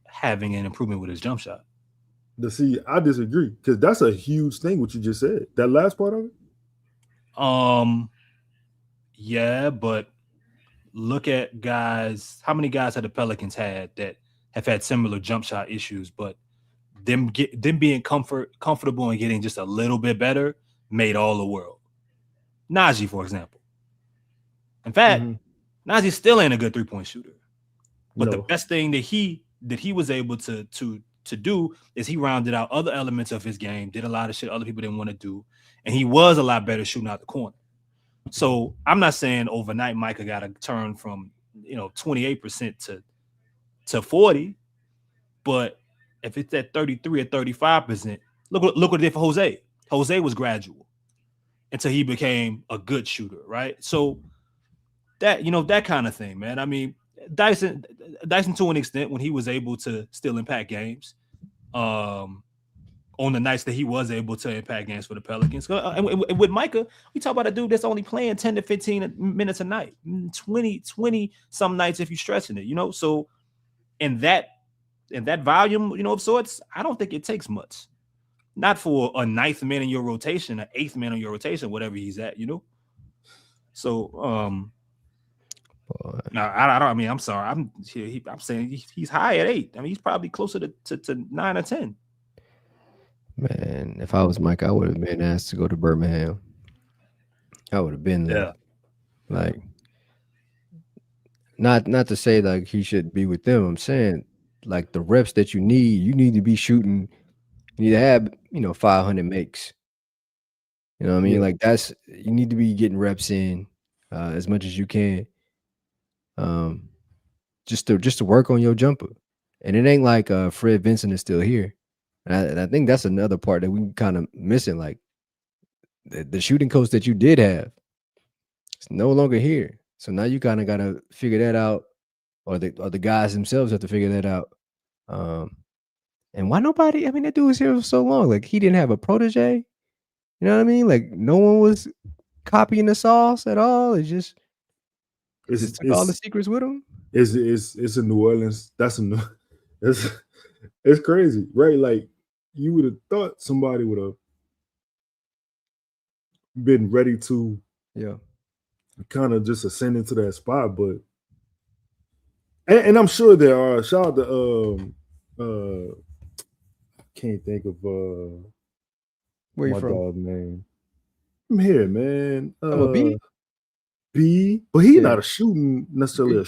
having an improvement with his jump shot. See, I disagree because that's a huge thing. What you just said, that last part of it. Yeah, but look at guys. How many guys have the Pelicans had that have had similar jump shot issues, but them being comfortable and getting just a little bit better made all the world. Najee, for example. In fact, Naji still ain't a good 3-point shooter. But No. the best thing that he was able to do is he rounded out other elements of his game, did a lot of shit other people didn't want to do, and he was a lot better shooting out the corner. So I'm not saying overnight Micah got to turn from 28% to 40, but if it's at 33 or 35%, look what it did for Jose. Jose was gradual until he became a good shooter, right? So that that kind of thing, man. I mean, Dyson to an extent when he was able to still impact games, on the nights that he was able to impact games for the Pelicans. And with Micah, we talk about a dude that's only playing 10 to 15 minutes a night, 20 some nights if you're stretching it, So in that volume, of sorts, I don't think it takes much. Not for a ninth man in your rotation, an eighth man in your rotation, whatever he's at, So no, I don't. I mean, I'm sorry. I'm saying he's high at 8. I mean, he's probably closer to 9 or 10. Man, if I was Mike, I would have been asked to go to Birmingham. I would have been there. Yeah. Like, not to say like he should be with them. I'm saying like the reps that you need to be shooting. You need to have 500 makes. You know what I mean? Yeah. Like you need to be getting reps in as much as you can. Just to work on your jumper. And it ain't like Fred Vincent is still here. And I think that's another part that we kind of missing. Like the shooting coach that you did have is no longer here. So now you kind of got to figure that out, or the guys themselves have to figure that out. And why nobody? I mean, that dude was here for so long. Like he didn't have a protege. You know what I mean? Like no one was copying the sauce at all. It just took all the secrets with him. It's in New Orleans. It's crazy, right? Like you would have thought somebody would have been ready to, kind of just ascend into that spot, but and I'm sure there are. Shout out to can't think of where you my from? dog's name. I'm here, man. B, but he's not a shooting necessarily.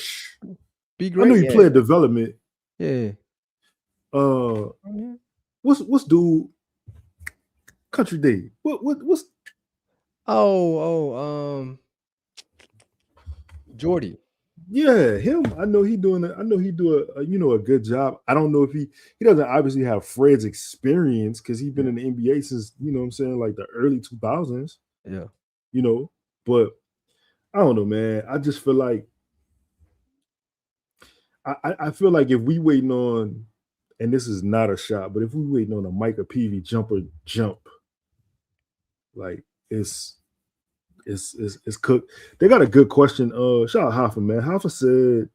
B great. I know he played development. Yeah. What's dude? Country Day. What's? Jordy. Yeah, him. I know he do a good job. I don't know if he doesn't obviously have Fred's experience because he's been in the NBA since what I'm saying, like the early 2000s. Yeah. But I don't know, man. I just feel like I feel like if we waiting on, and this is not a shot, but if we waiting on a Micah Peavy jump, like it's cooked. They got a good question. Shout out Hoffa, man. Hoffa said,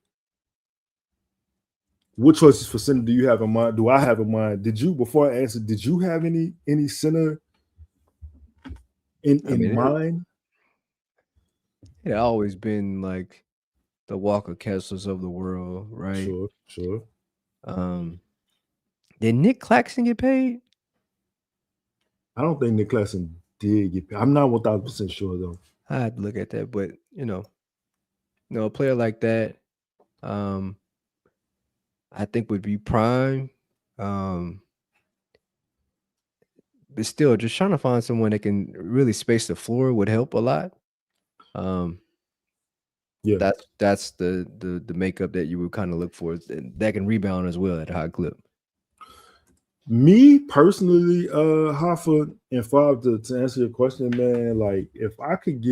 "What choices for center do you have in mind? Do I have in mind? Before I answer, did you have any center in mind?" It always been like the Walker Kesslers of the world, right? Sure. Did Nick Claxton get paid? I don't think Nick Claxton did get paid. I'm not 1,000% sure though. I had to look at that, but a player like that, I think would be prime. But still, just trying to find someone that can really space the floor would help a lot. That's the makeup that you would kind of look for, that can rebound as well at a high clip. Me personally, Hoffa and Fob, to answer your question, man, like if I could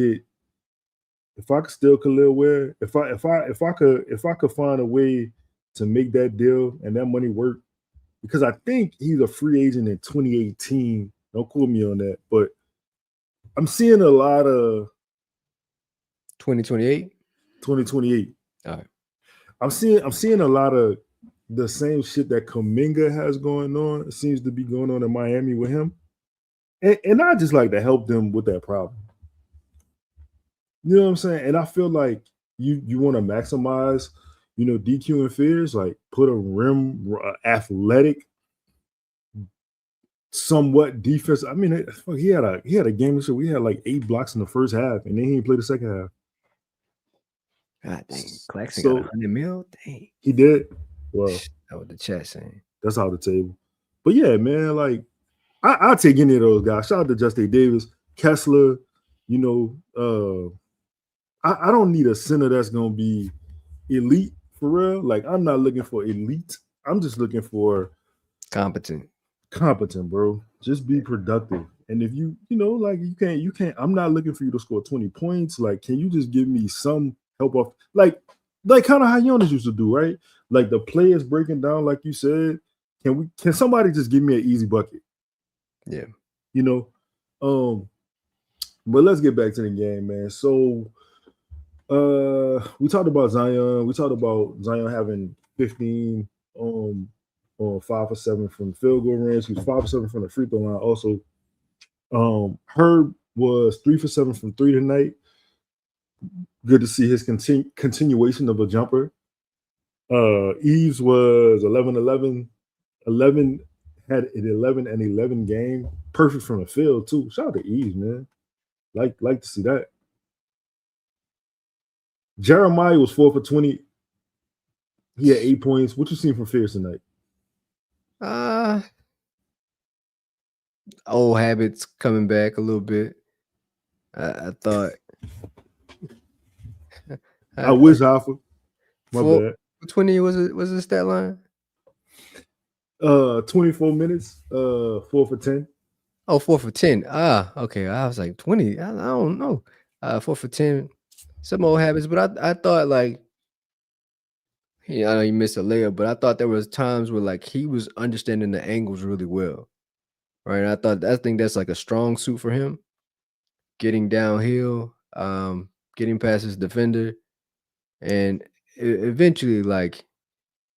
steal Khalil Ware, if I could find a way to make that deal and that money work, because I think he's a free agent in 2018. Don't quote me on that, but I'm seeing a lot of 2028. 2028. All right. I'm seeing a lot of the same shit that Kuminga has going on. It seems to be going on in Miami with him. And I just like to help them with that problem. You know what I'm saying? And I feel like you want to maximize, DQ and Fears, like put a rim athletic, somewhat defense. I mean, he had a game. So we had like 8 blocks in the first half, and then he didn't play the second half. God dang, Claxton So- got 100 mil. Dang, He did. Well, that was the chat saying. that's out the table. But yeah, man, like I'll take any of those guys. Shout out to Justin Davis, Kessler. You know, I don't need a center that's gonna be elite for real. Like I'm not looking for elite. I'm just looking for Competent. bro. Just be productive. And if you know, like you can't. I'm not looking for you to score 20 points. Like, can you just give me some help off? Like kind of how Jonas used to do, right? Like the players breaking down, like you said. Can somebody just give me an easy bucket? Yeah. You know, but let's get back to the game, man. So we talked about Zion. We talked about Zion having 15 on 5 for 7 from the field goal range. He was 5 for 7 from the free throw line. Also, Herb was 3 for 7 from 3 tonight. Good to see his continuation of a jumper. Eves was 11 had an 11 and 11 game. Perfect from the field too. Shout out to Eves, man. Like to see that. Jeremiah was 4 for 20. He had 8 points. What you seen from Fierce tonight? Old habits coming back a little bit. I thought. I wish Alpha. My bad. 20 was a stat line. 24 minutes. 4 for 10. Oh, 4 for 10. Okay. I was like 20. I don't know. 4 for 10. Some old habits, but I thought like, I know you missed a layup, but I thought there was times where like he was understanding the angles really well, right? I think that's like a strong suit for him, getting downhill, getting past his defender, and eventually like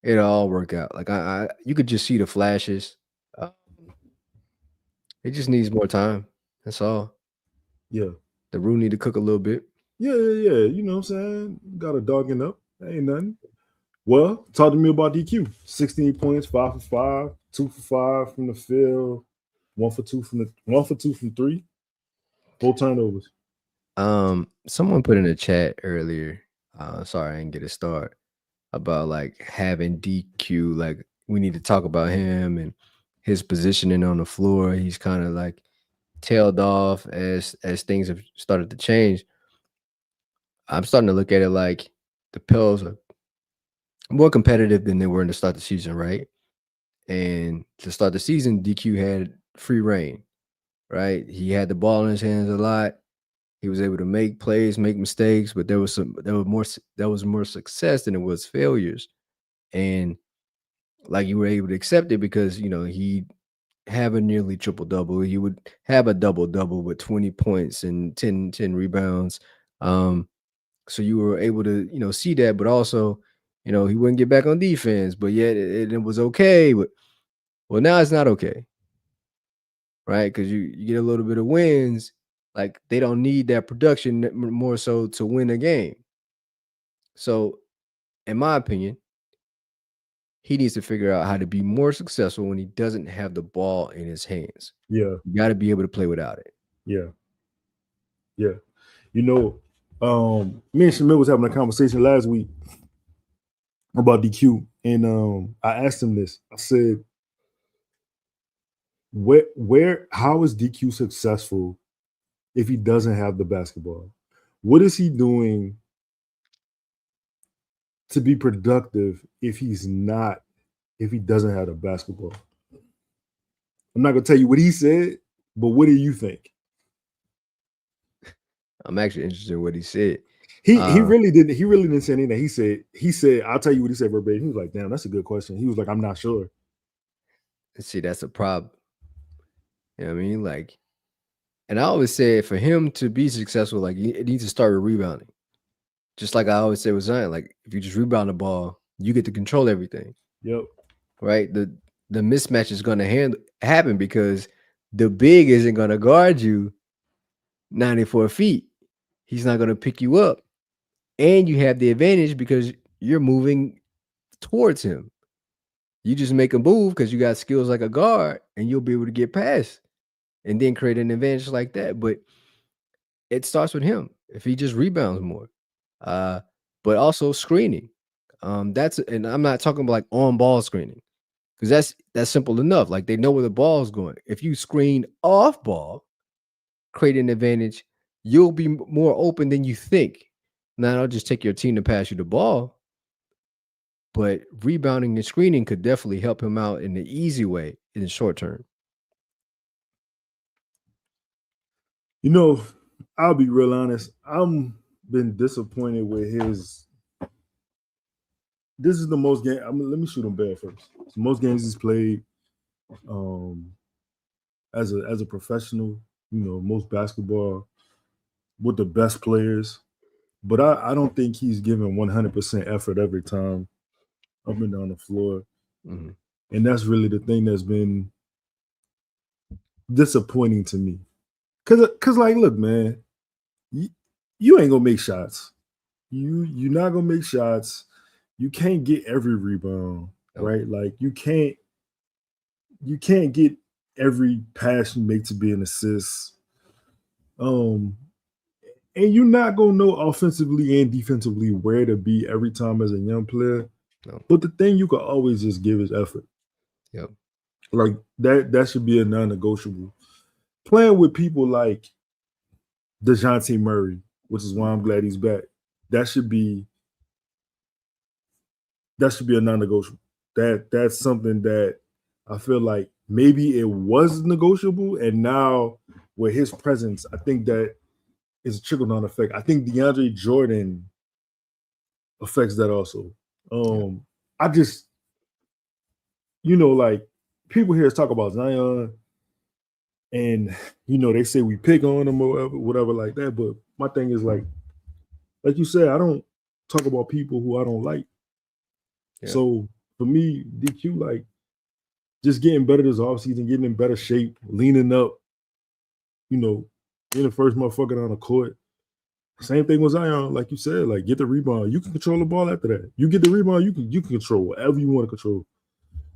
it'll all work out. Like you could just see the flashes. It just needs more time. That's all. Yeah. The roux need to cook a little bit. Yeah. You know what I'm saying? Got to dogging up. Ain't nothing. Well, talk to me about DQ. 16 points, 5 for 5, 2 for 5 from the field, 1 for 2 from 3. 4 turnovers. Someone put in the chat earlier. Sorry, I didn't get a start about like having DQ. Like we need to talk about him and his positioning on the floor. He's kind of like tailed off as things have started to change. I'm starting to look at it like the Pels are more competitive than they were in the start of the season, right? And to start the season, DQ had free reign, right? He had the ball in his hands a lot. He was able to make plays, make mistakes, but there was more success than it was failures. And like you were able to accept it because he'd have a nearly triple-double. He would have a double-double with 20 points and 10 rebounds. So you were able to see that, but also he wouldn't get back on defense, but yet it was okay. But well, now it's not okay, right? Because you get a little bit of wins. Like they don't need that production more so to win a game. So, in my opinion, he needs to figure out how to be more successful when he doesn't have the ball in his hands. Yeah. You got to be able to play without it. Yeah. You know, me and Shamil was having a conversation last week about DQ, and I asked him this. I said, how is DQ successful if he doesn't have the basketball? What is he doing to be productive if he doesn't have the basketball? I'm not gonna tell you what he said, but what do you think? I'm actually interested in what he said. He really didn't say anything. He said, I'll tell you what he said verbatim. He was like, damn, that's a good question. He was like, I'm not sure. See, that's a problem. You know what I mean? Like, and I always say for him to be successful, like it needs to start with rebounding. Just like I always say with Zion, like if you just rebound the ball, you get to control everything. Yep. Right? The mismatch is going to happen because the big isn't going to guard you 94 feet. He's not going to pick you up. And you have the advantage because you're moving towards him. You just make a move because you got skills like a guard and you'll be able to get past and then create an advantage like that. But it starts with him. If he just rebounds more. but also screening. And I'm not talking about like on ball screening, because that's simple enough. Like they know where the ball's going. If you screen off ball, create an advantage, you'll be more open than you think. Now, I'll just take your team to pass you the ball, but rebounding and screening could definitely help him out in the easy way in the short term. You know, I'll be real honest. I'm been disappointed with his. This is the most game. Let me shoot him bad first. It's the most games he's played as a professional. You know, most basketball with the best players. But I don't think he's given 100% effort every time up and down the floor. Mm-hmm. And that's really the thing that's been disappointing to me. Cause like, look, man, you ain't gonna make shots. You're not gonna make shots. You can't get every rebound, right? Like you can't get every pass you make to be an assist. And you're not gonna know offensively and defensively where to be every time as a young player. No. But the thing you can always just give is effort. Yep. Like that should be a non-negotiable. Playing with people like Dejounte Murray, which is why I'm glad he's back. That should be a non-negotiable. That's something that I feel like maybe it was negotiable, and now with his presence, I think that is a trickle-down effect. I think DeAndre Jordan affects that also. I just, like people here talk about Zion, and they say we pick on him or whatever like that. But my thing is like you said, I don't talk about people who I don't like. Yeah. So for me, DQ, like just getting better this offseason, getting in better shape, leaning up, being the first motherfucker on the court. Same thing with Zion, like you said, like get the rebound. You can control the ball after that. You get the rebound, you can control whatever you want to control.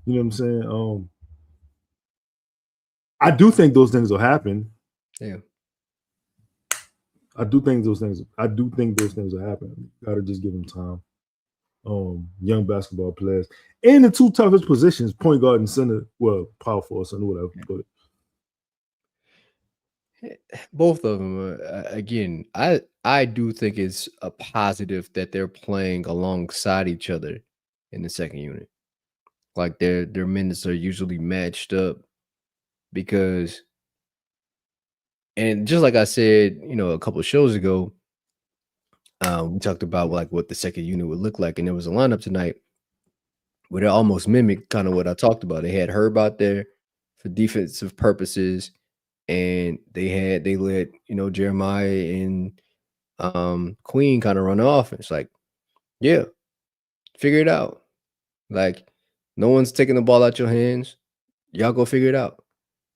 You know what I'm saying? I do think those things will happen. Yeah. I do think those things will happen. Gotta just give them time. Young basketball players. And the two toughest positions, point guard and center, well, power forward, center, whatever. But both of them, again, I do think it's a positive that they're playing alongside each other in the second unit. Like their minutes are usually matched up because, and just like I said, a couple of shows ago, we talked about like what the second unit would look like, and there was a lineup tonight where it almost mimicked kind of what I talked about. They had Herb out there for defensive purposes, and they let Jeremiah and Queen kind of run off. It's like, yeah, figure it out. Like no one's taking the ball out your hands. Y'all go figure it out.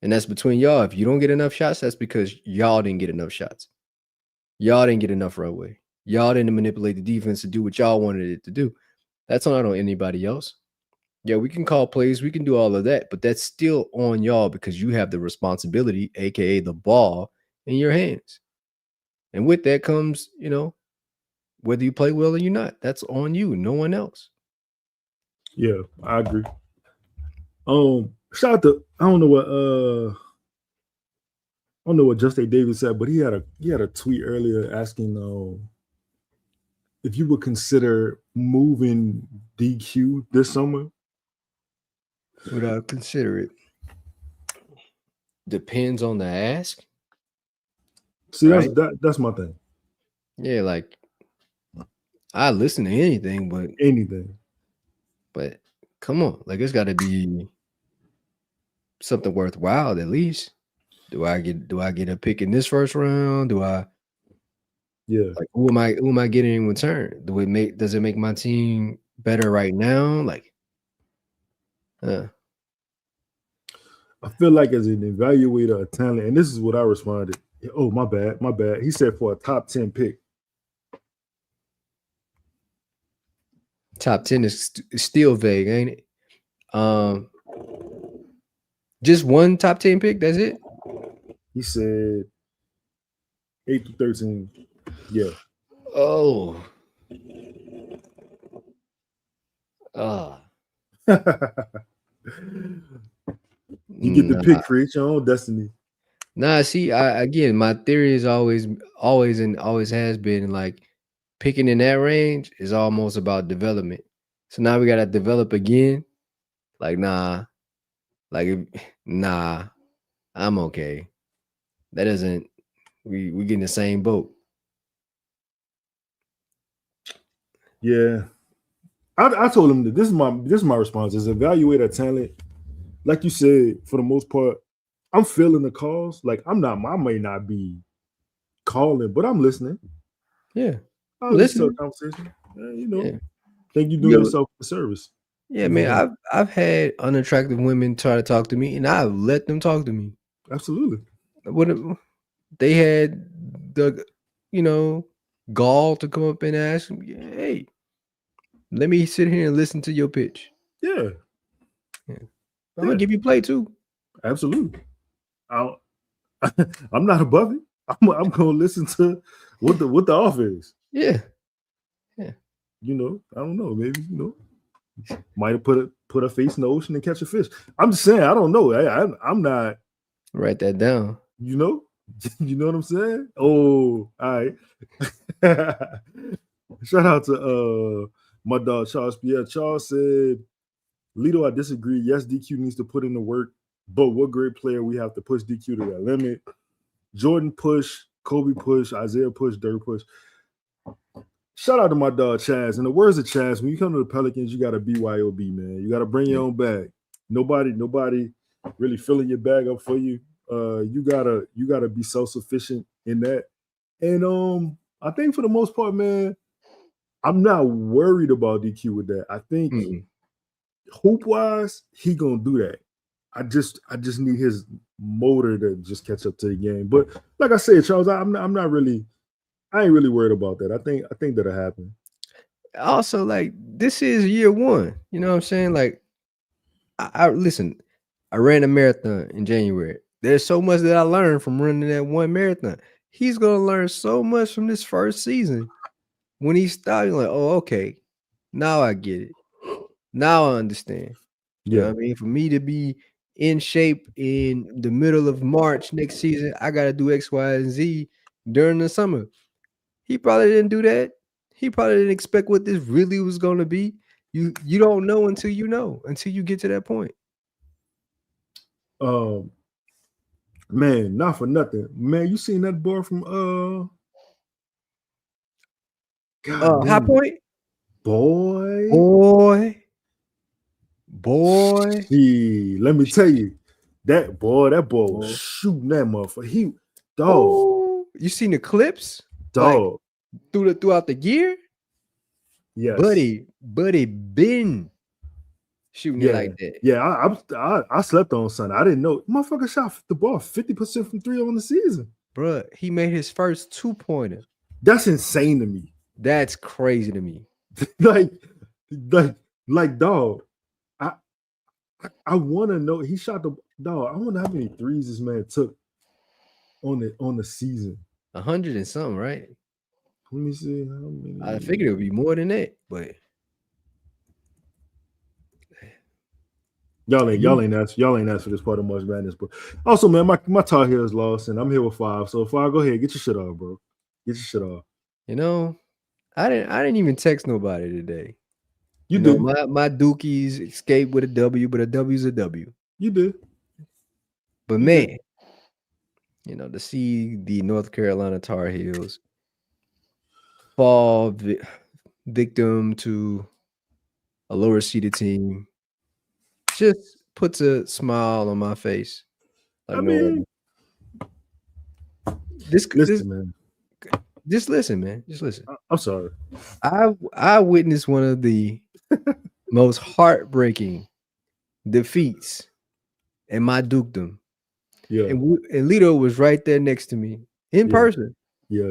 And that's between y'all. If you don't get enough shots, that's because y'all didn't get enough shots. Y'all didn't get enough runway. Y'all didn't manipulate the defense to do what y'all wanted it to do. That's not on anybody else. Yeah, we can call plays. We can do all of that. But that's still on y'all because you have the responsibility, a.k.a. the ball, in your hands. And with that comes, whether you play well or you're not. That's on you, no one else. Yeah, I agree. Shout out to I don't know what Justin Davis said, but he had a tweet earlier asking if you would consider moving DQ this summer. Would I consider it? Depends on the ask. See, right? That's my thing. Yeah, like I listen to anything, but come on, like it's got to be something worthwhile at least. Do I get a pick in this first round? Yeah. Like who am I getting in return? Does it make my team better right now? Like, I feel like as an evaluator of talent, and this is what I responded. Oh, my bad. He said for a top 10 pick. Top 10 is still vague, ain't it? Just one top 10 pick, that's it? He said 8 to 13. Yeah. Oh. You get the Nah. pick, create your own destiny. Nah, see, again, my theory is always has been like picking in that range is almost about development. So now we gotta develop again. Like, nah, nah, I'm okay. That doesn't we get in the same boat. Yeah. I told him that this is my response is evaluate our talent. Like you said, for the most part, I'm feeling the calls. Like I may not be calling, but I'm listening. Yeah. I'll listen to a conversation. Yeah. Think you're doing yourself a service. Yeah, man. I've had unattractive women try to talk to me, and I've let them talk to me. Absolutely. When they had the, gall to come up and ask me, hey, let me sit here and listen to your pitch. Yeah. I'm gonna give you play too. Absolutely. I'm not above it. I'm gonna listen to what the offer is. Yeah. I don't know. Maybe might have put a face in the ocean and catch a fish. I'm just saying. I don't know. I'm not. Write that down. You know what I'm saying? Oh, all right. Shout out to my dog Charles Pierre. Charles said, Lito, I disagree. Yes, DQ needs to put in the work, but what great player we have to push DQ to that limit. Jordan push, Kobe push, Isaiah push, Dirk push. Shout out to my dog Chaz. In the words of Chaz, when you come to the Pelicans, you got to BYOB, man. You got to bring your own bag. Nobody really filling your bag up for you. You gotta be self-sufficient in that. And I think for the most part, man, I'm not worried about DQ with that. I think hoop-wise, he gonna do that. I just need his motor to just catch up to the game. But like I said, Charles, I ain't really worried about that. I think that'll happen. Also, like, this is year one. You know what I'm saying? Like, I listen, I ran a marathon in January. There's so much that I learned from running that one marathon. He's gonna learn so much from this first season. When he stopped, you're like, oh, okay. Now I get it. Now I understand. You know what I mean? For me to be in shape in the middle of March next season, I gotta do X, Y, and Z during the summer. He probably didn't do that. He probably didn't expect what this really was gonna be. You don't know until you get to that point. Man, not for nothing. Man, you seen that boy from High Point? Boy. See, let me tell you, that boy was shooting that motherfucker. You seen the clips? Dog. Like, throughout the year? Yes. Buddy been shooting it like that. Yeah, I slept on Sunday. I didn't know. Motherfucker shot the ball 50% from 3 on the season. Bruh, he made his first 2-pointer. That's insane to me. That's crazy to me. like dog. I want to know. He shot the dog. I wonder how many threes this man took on the season. 100 and something, right? Let me see how many. I figured it would be more than that, but y'all ain't asked for this part of March Madness. But also, man, my Tar Heels lost, and I'm here with 5. So 5, go ahead, get your shit off, bro. Get your shit off. I didn't even text nobody today. You do. My Dookies escaped with a W, but a W's a W. You did. But man, to see the North Carolina Tar Heels fall victim to a lower seeded team just puts a smile on my face. Like, listen, man. Just listen, man. Just listen. I'm sorry. I witnessed one of the most heartbreaking defeats in my dukedom. Yeah. And Lito was right there next to me in person. Yeah.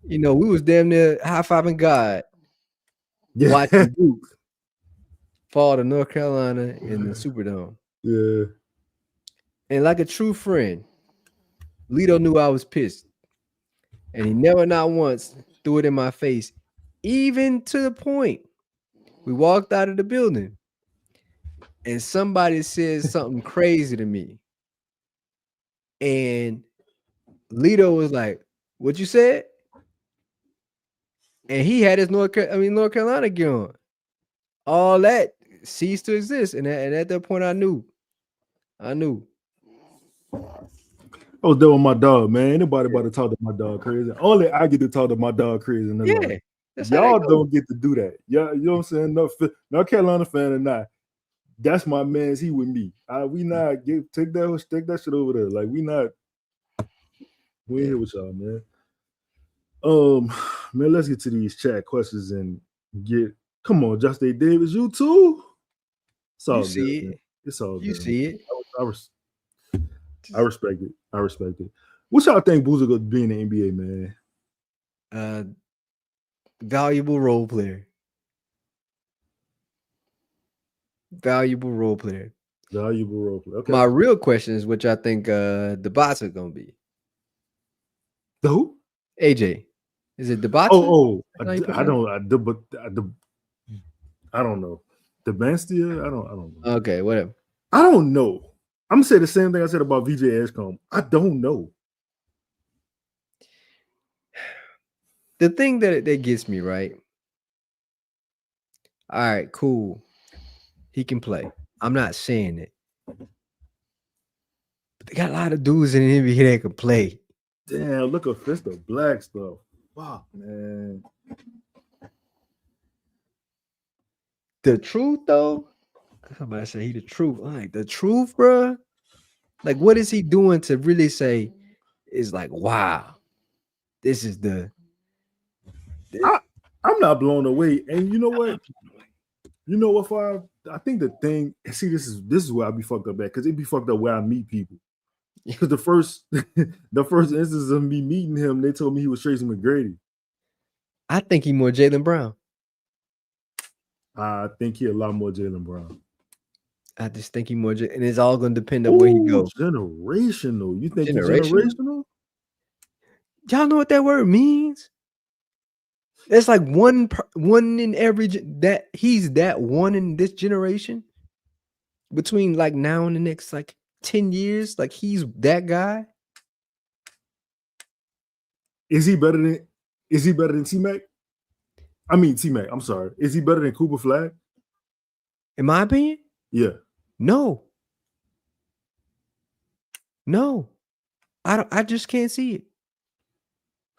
We was damn near high-fiving God watching Duke fall to North Carolina in the Superdome. Yeah. And like a true friend, Lito knew I was pissed. And he never not once threw it in my face, even to the point We walked out of the building, and somebody said something crazy to me, and Lito was like, "What you said?" And he had his North Carolina gear on. All that ceased to exist, and at that point, I knew. I was there with my dog, man. Anybody about to talk to my dog crazy? Only I get to talk to my dog crazy in the life. Y'all don't get to do that. Yeah, you know what I'm saying? North Carolina fan or not. That's my man's. He with me. We not take that shit over there. Like we ain't here with y'all, man. Man, let's get to these chat questions and come on, Justin Davis, you too. It's all good, man. It's all good. You see it. I respect it. What y'all think Boozer gonna be in the NBA, man? Valuable role player. Okay. My real question is what y'all think the bots are gonna be. The who? AJ. Is it the bots? I don't know. The Bastia? I don't know. Okay, whatever. I don't know. I'm gonna say the same thing I said about VJ Edgecombe. I don't know. The thing that gets me, right? All right, cool. He can play. I'm not saying it. But they got a lot of dudes in the NBA that can play. Damn, look at Fist of Black stuff. Fuck, man. The truth, though, somebody say he the truth. Like the truth, bro. Like, what is he doing to really say is like, wow, this is the. I'm not blown away, and you know what? Five? I think the thing. See, this is where I be fucked up at because it be fucked up where I meet people. Because the first instance of me meeting him, they told me he was Tracy McGrady. I think he more Jaylen Brown. I think he a lot more Jaylen Brown. I just think he more, and it's all going to depend on where he goes. Generational. You think he's generational? Y'all know what that word means? It's like one in every that he's that one in this generation. Between like now and the next like 10 years, like he's that guy. Is he better than T-Mac? I mean T-Mac, I'm sorry. Is he better than Cooper Flag? In my opinion? Yeah. No. I just can't see it.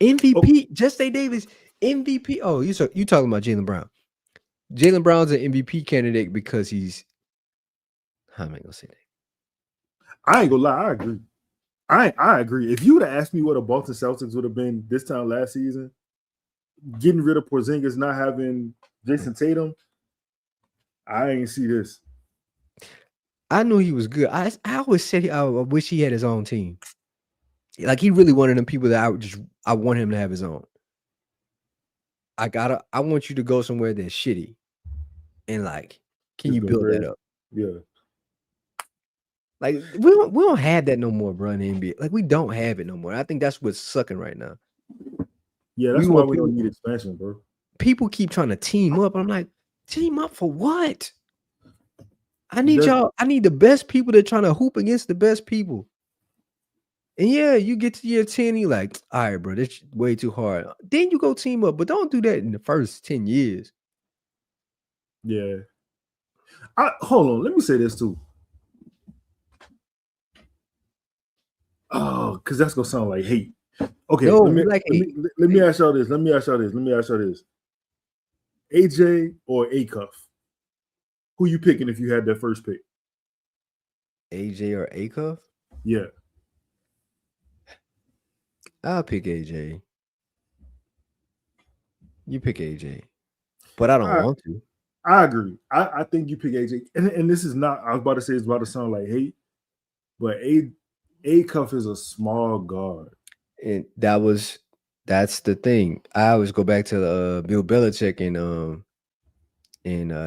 MVP, Justin Davis, MVP. Oh, you talking about Jaylen Brown. Jaylen Brown's an MVP candidate because he's how am I gonna say that? I ain't gonna lie, I agree. I agree. If you would have asked me what a Boston Celtics would have been this time last season, getting rid of Porzingis, not having Jason Tatum, I ain't see this. I knew he was good. I always said I wish he had his own team. Like he really wanted them people that I want him to have his own. I want you to go somewhere that's shitty, and like, can you build that up? Yeah. Like we don't have that no more, bro. In the NBA, like we don't have it no more. I think that's what's sucking right now. Yeah, that's why we don't need expansion, bro. People keep trying to team up. I'm like, team up for what? I need y'all. I need the best people that trying to hoop against the best people. And yeah, you get to year 10, you're like, all right, bro, this is way too hard. Then you go team up, but don't do that in the first 10 years. Yeah. Hold on, let me say this too. Oh, because that's gonna sound like hate. Okay, no, let me ask y'all this. AJ or Acuff? Who you picking if you had that first pick? AJ or Acuff? Yeah. I'll pick AJ. You pick AJ. But I don't want to. I agree. I think you pick AJ. And this is not, I was about to say it's about to sound like hate, but Acuff is a small guard. And that's the thing. I always go back to Bill Belichick and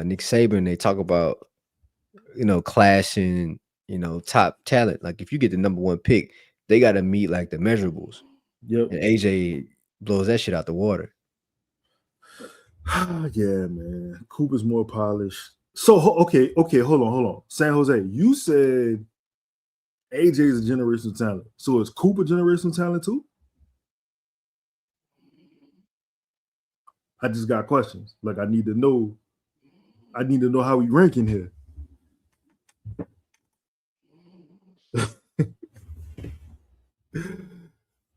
Nick Saban. They talk about, class and, top talent. Like if you get the number one pick, they got to meet like the measurables. Yep. And AJ blows that shit out the water. Yeah, man. Cooper's more polished. So okay, hold on. San Jose, you said AJ is a generational talent. So is Cooper generational talent too? I just got questions. Like I need to know how we rank in here.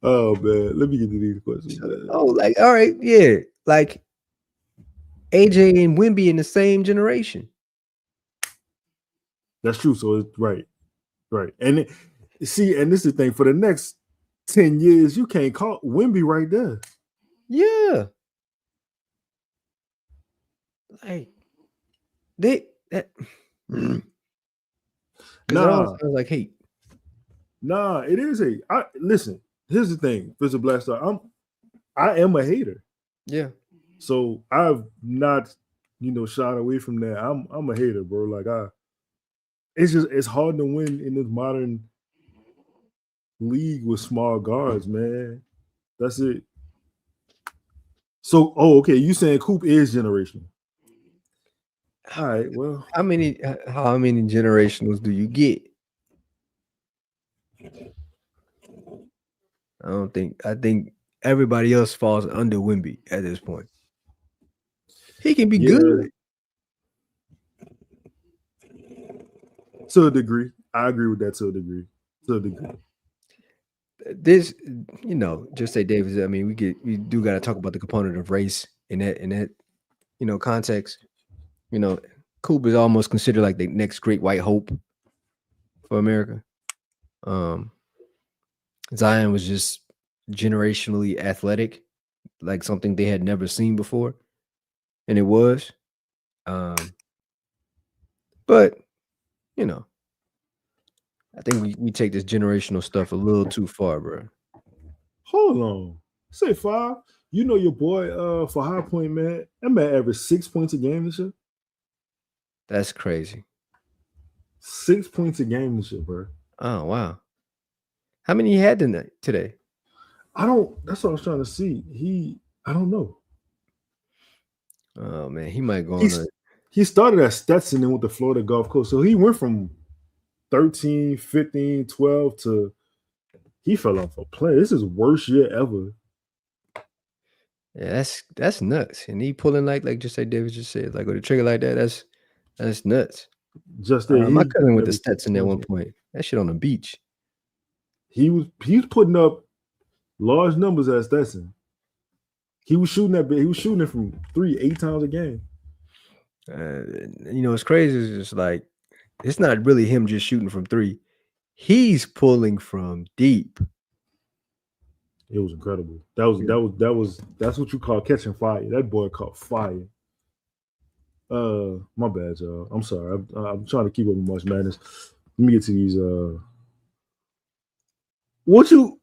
Oh man, let me get to these questions. Man. Oh, like all right, yeah, like AJ and Wemby in the same generation. That's true. So it's right. And see, and this is the thing for the next 10 years, you can't call Wemby right there. Yeah, like that Nah, sounds like hate. Nah, it is a. Listen. Here's the thing, Mr. Blackstar. I am a hater. Yeah. So I've not, shied away from that. I'm a hater, bro. Like it's hard to win in this modern league with small guards, man. That's it. So, okay, you saying Coop is generational? All right. Well, how many generationals do you get? I think everybody else falls under Wemby at this point. He can be good. To a degree. I agree with that to a degree. This, just say Davis. I mean, we do got to talk about the component of race in that context. Coop is almost considered like the next great white hope for America. Zion was just generationally athletic, like something they had never seen before, and it was. But I think we take this generational stuff a little too far, bro. Hold on. Say 5. You know your boy for High Point, man. That man averaged 6 points a game this year. That's crazy. 6 points a game this year, bro. Oh, wow. How many he had today? That's what I was trying to see. I don't know. Oh, man. He might go on. He started at Stetson and went to Florida Gulf Coast. So he went from 13, 15, 12 to he fell off a play. This is worst year ever. Yeah, that's nuts. And he pulling like just like David just said, like with a trigger like that, that's nuts. Just my cousin went to Stetson at one point. That shit on the beach. He was putting up large numbers at Stetson. He was shooting it from 3 8 times a game. It's crazy. It's just like it's not really him just shooting from 3. He's pulling from deep. It was incredible. That's what you call catching fire. That boy caught fire. My bad, y'all. I'm sorry. I'm trying to keep up with March Madness. Let me get to these.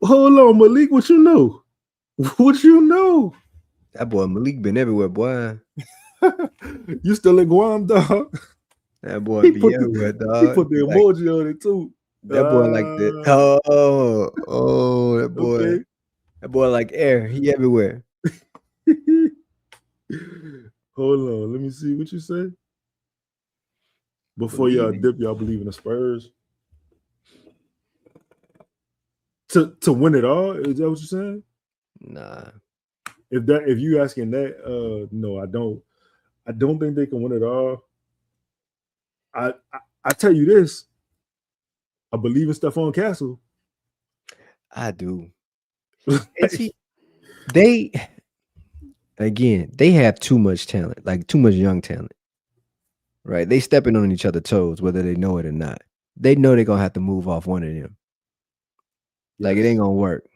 Hold on, Malik? What you know? What you know? That boy Malik been everywhere, boy. You still in Guam, dog? That boy be everywhere, dog. He put the emoji on it too. That boy like the that boy. Okay. That boy like air. He everywhere. Hold on, let me see what you say. Before y'all dip, y'all believe in the Spurs to win it all? Is that what you're saying? Nah. If you asking that, no, I don't. I don't think they can win it all. I tell you this. I believe in Stephon Castle. I do. They have too much talent, like too much young talent. Right? They stepping on each other's toes, whether they know it or not. They know they're gonna have to move off one of them. Like it ain't gonna work.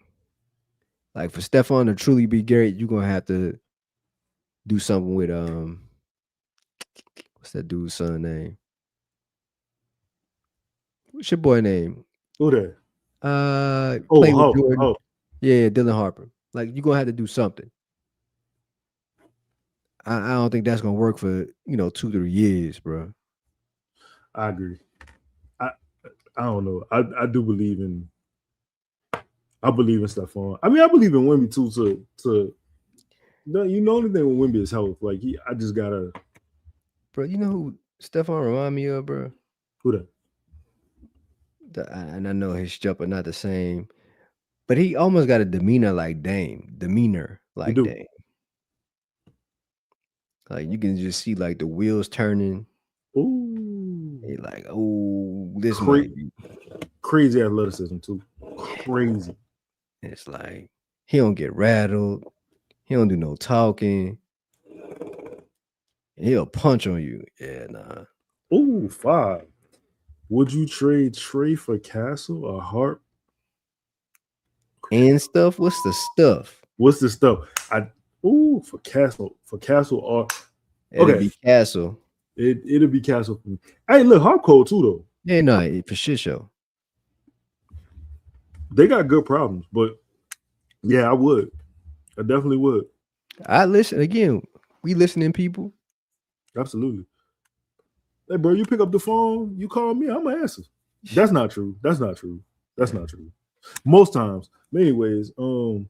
Like for Stephon to truly be great, you're gonna have to do something with what's that dude's son name? What's your boy name? Who that? Play with Jordan. Yeah, Dylan Harper. Like you're gonna have to do something. I don't think that's gonna work for 2-3 years, bro. I agree. I don't know. I do believe in. I believe in Stephon. I mean, I believe in Wemby too. To No, you know, the only thing with Wemby is health. Like I just gotta. Bro, you know who Stephon remind me of, bro? Who that? And I know his jumper not the same, but he almost got a demeanor like Dame. You do. Dame. Like you can just see like the wheels turning. Ooh. He like, oh, this Cra- might be. Crazy athleticism too. Crazy. It's like he don't get rattled. He don't do no talking. He'll punch on you. Yeah, nah. Ooh, 5. Would you trade Trey for Castle or Hart? And stuff. What's the stuff? What's the stuff? For Castle or It'll okay. be Castle. It'll be Castle for me. Hey, look, Hart cold too though. Yeah, no, for shit show. They got good problems, but yeah, I would. I definitely would. I listen again. We listening, people. Absolutely. Hey, bro, you pick up the phone, you call me, I'm gonna answer. That's not true. That's not true. That's not true. Most times. But anyways, let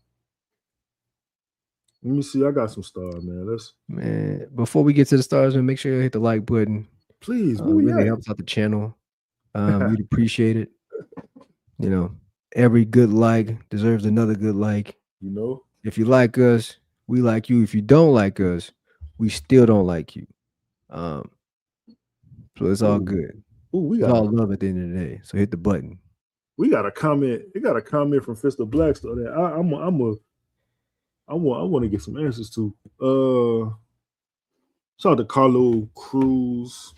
me see. I got some stars, man. Before we get to the stars, man, make sure you hit the like button. Please, It really helps out the channel. We'd appreciate it. You know, every good like deserves another good like. You know, if you like us, we like you. If you don't like us, we still don't like you. So it's all good. It's all love at the end of the day. So hit the button. We got a comment. We got a comment from Fist of Black Star that I want to get some answers to. Shout out to Carlo Cruz.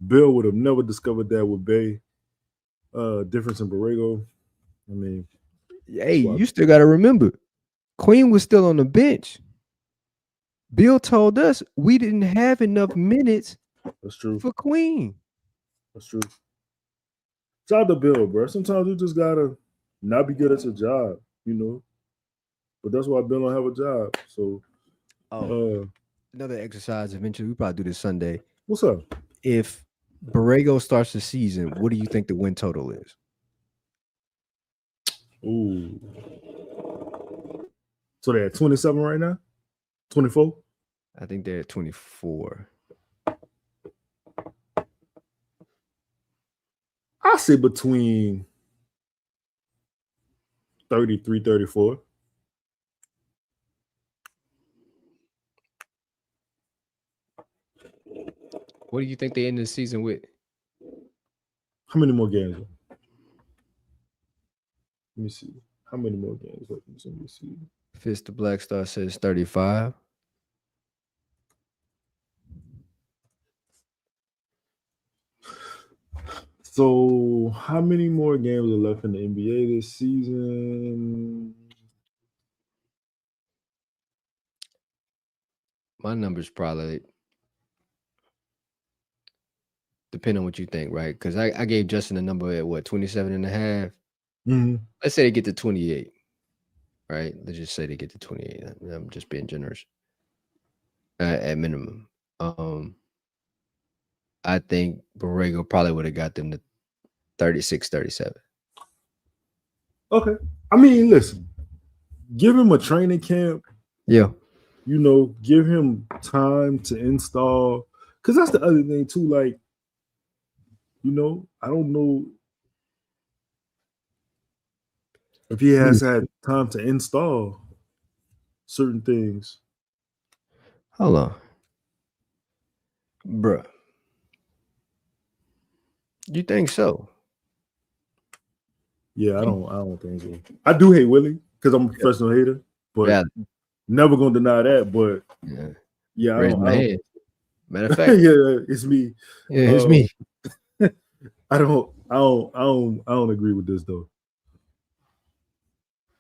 Bill would have never discovered that with Bey. Difference in Borrego. I mean, hey, you still got to remember, Queen was still on the bench. Bill told us we didn't have enough minutes. That's true. For Queen. That's true. Shout out to Bill, bro. Sometimes you just gotta not be good at your job, you know. But that's why Bill don't have a job. So, another exercise. Eventually, we probably do this Sunday. What's up? If Borrego starts the season, what do you think the win total is? Ooh. So they're at 27 right now? 24? I think they're at 24. I say between 33, 34. What do you think they end the season with? How many more games? Let me see. How many more games? Let me see. Fist of Black Star says 35. So, how many more games are left in the NBA this season? My number's probably, depending on what you think, right? Because I gave Justin a number at what, 27 and a half? Mm-hmm. Let's say they get to 28, right? Let's just say they get to 28. I'm just being generous. At minimum. I think Borrego probably would have got them to 36, 37. Okay. I mean, listen, give him a training camp. Yeah. You know, give him time to install. Because that's the other thing, too. Like, you know, I don't know if he has had time to install certain things. Hold on. Bruh. You think so? Yeah, I don't think so. I do hate Willie because I'm a professional hater, but never gonna deny that. But yeah, raise my hand. Matter of fact, yeah, it's me. Yeah, it's me. I don't agree with this though.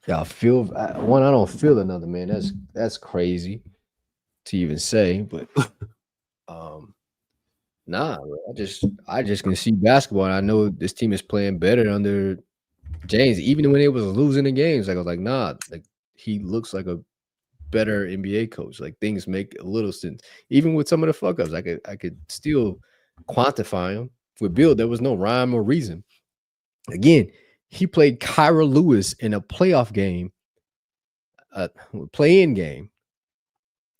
Yeah, I feel one. I don't feel another, man. That's crazy to even say, but nah, I just can see basketball. And I know this team is playing better under James, even when it was losing the games. Like I was like, nah, like he looks like a better NBA coach. Like things make a little sense, even with some of the fuck ups. I could still quantify them. With Bill, there was no rhyme or reason. Again, he played Kyra Lewis in a playoff game, play-in game,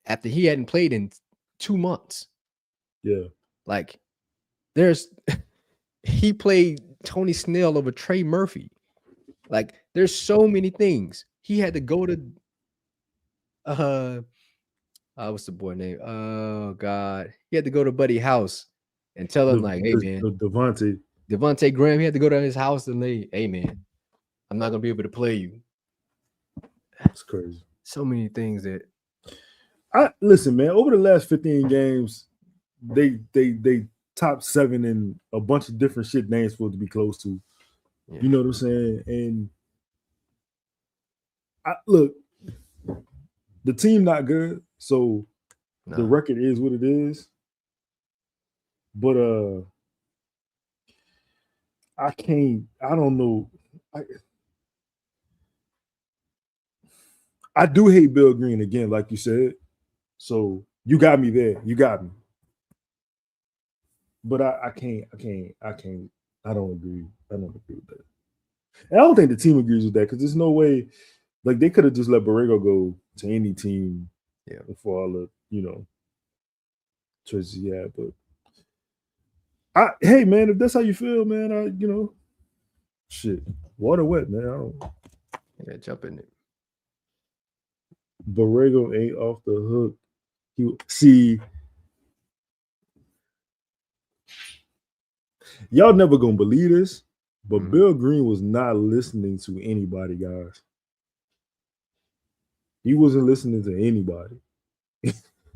after he hadn't played in 2 months. Yeah. Like, he played Tony Snell over Trey Murphy. Like, there's so many things. He had to go to what's the boy name? Oh God. He had to go to Buddy's house and tell him, like, hey man, Devontae Graham, he had to go to his house and hey man, I'm not gonna be able to play you. That's crazy. So many things that listen, man, over the last 15 games, they top 7 in a bunch of different shit they ain't supposed to be close to. Yeah. You know what I'm saying? And look, the team not good, so the record is what it is. But I don't know. I do hate Bill Green again, like you said. So you got me there. You got me. But I can't. I don't agree. I don't agree with that. And I don't think the team agrees with that because there's no way. Like, they could have just let Borrego go to any team, for all the choices he had. But hey man, if that's how you feel, man, shit, water wet, man. Jump in it. Borrego ain't off the hook. See, y'all never gonna believe this, but Bill Green was not listening to anybody, guys. He wasn't listening to anybody,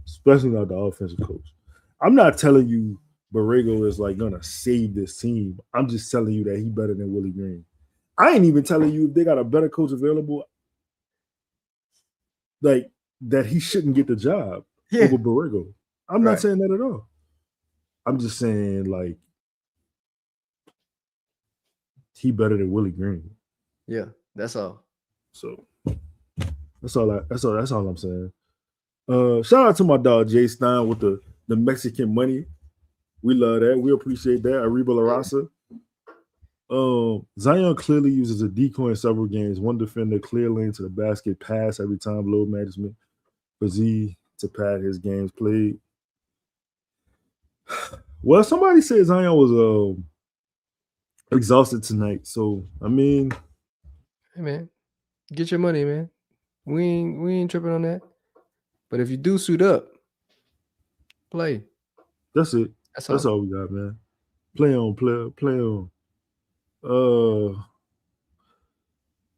especially not the offensive coach. I'm not telling you Borrego is like gonna save this team. I'm just telling you that he better than Willie Green. I ain't even telling you if they got a better coach available, like that he shouldn't get the job over Borrego. I'm not saying that at all. I'm just saying like he better than Willie Green. Yeah, that's all. So that's all I'm saying. Shout out to my dog Jay Stein with the Mexican money. We love that. We appreciate that. Arriba La Raza. Zion clearly uses a decoy in several games. One defender clear lane to the basket, pass every time, load management for Z to pad his games played. Well, somebody said Zion was exhausted tonight. So I mean, hey man, get your money, man. We ain't tripping on that. But if you do suit up, play. That's it. That's all we got, man. Play on.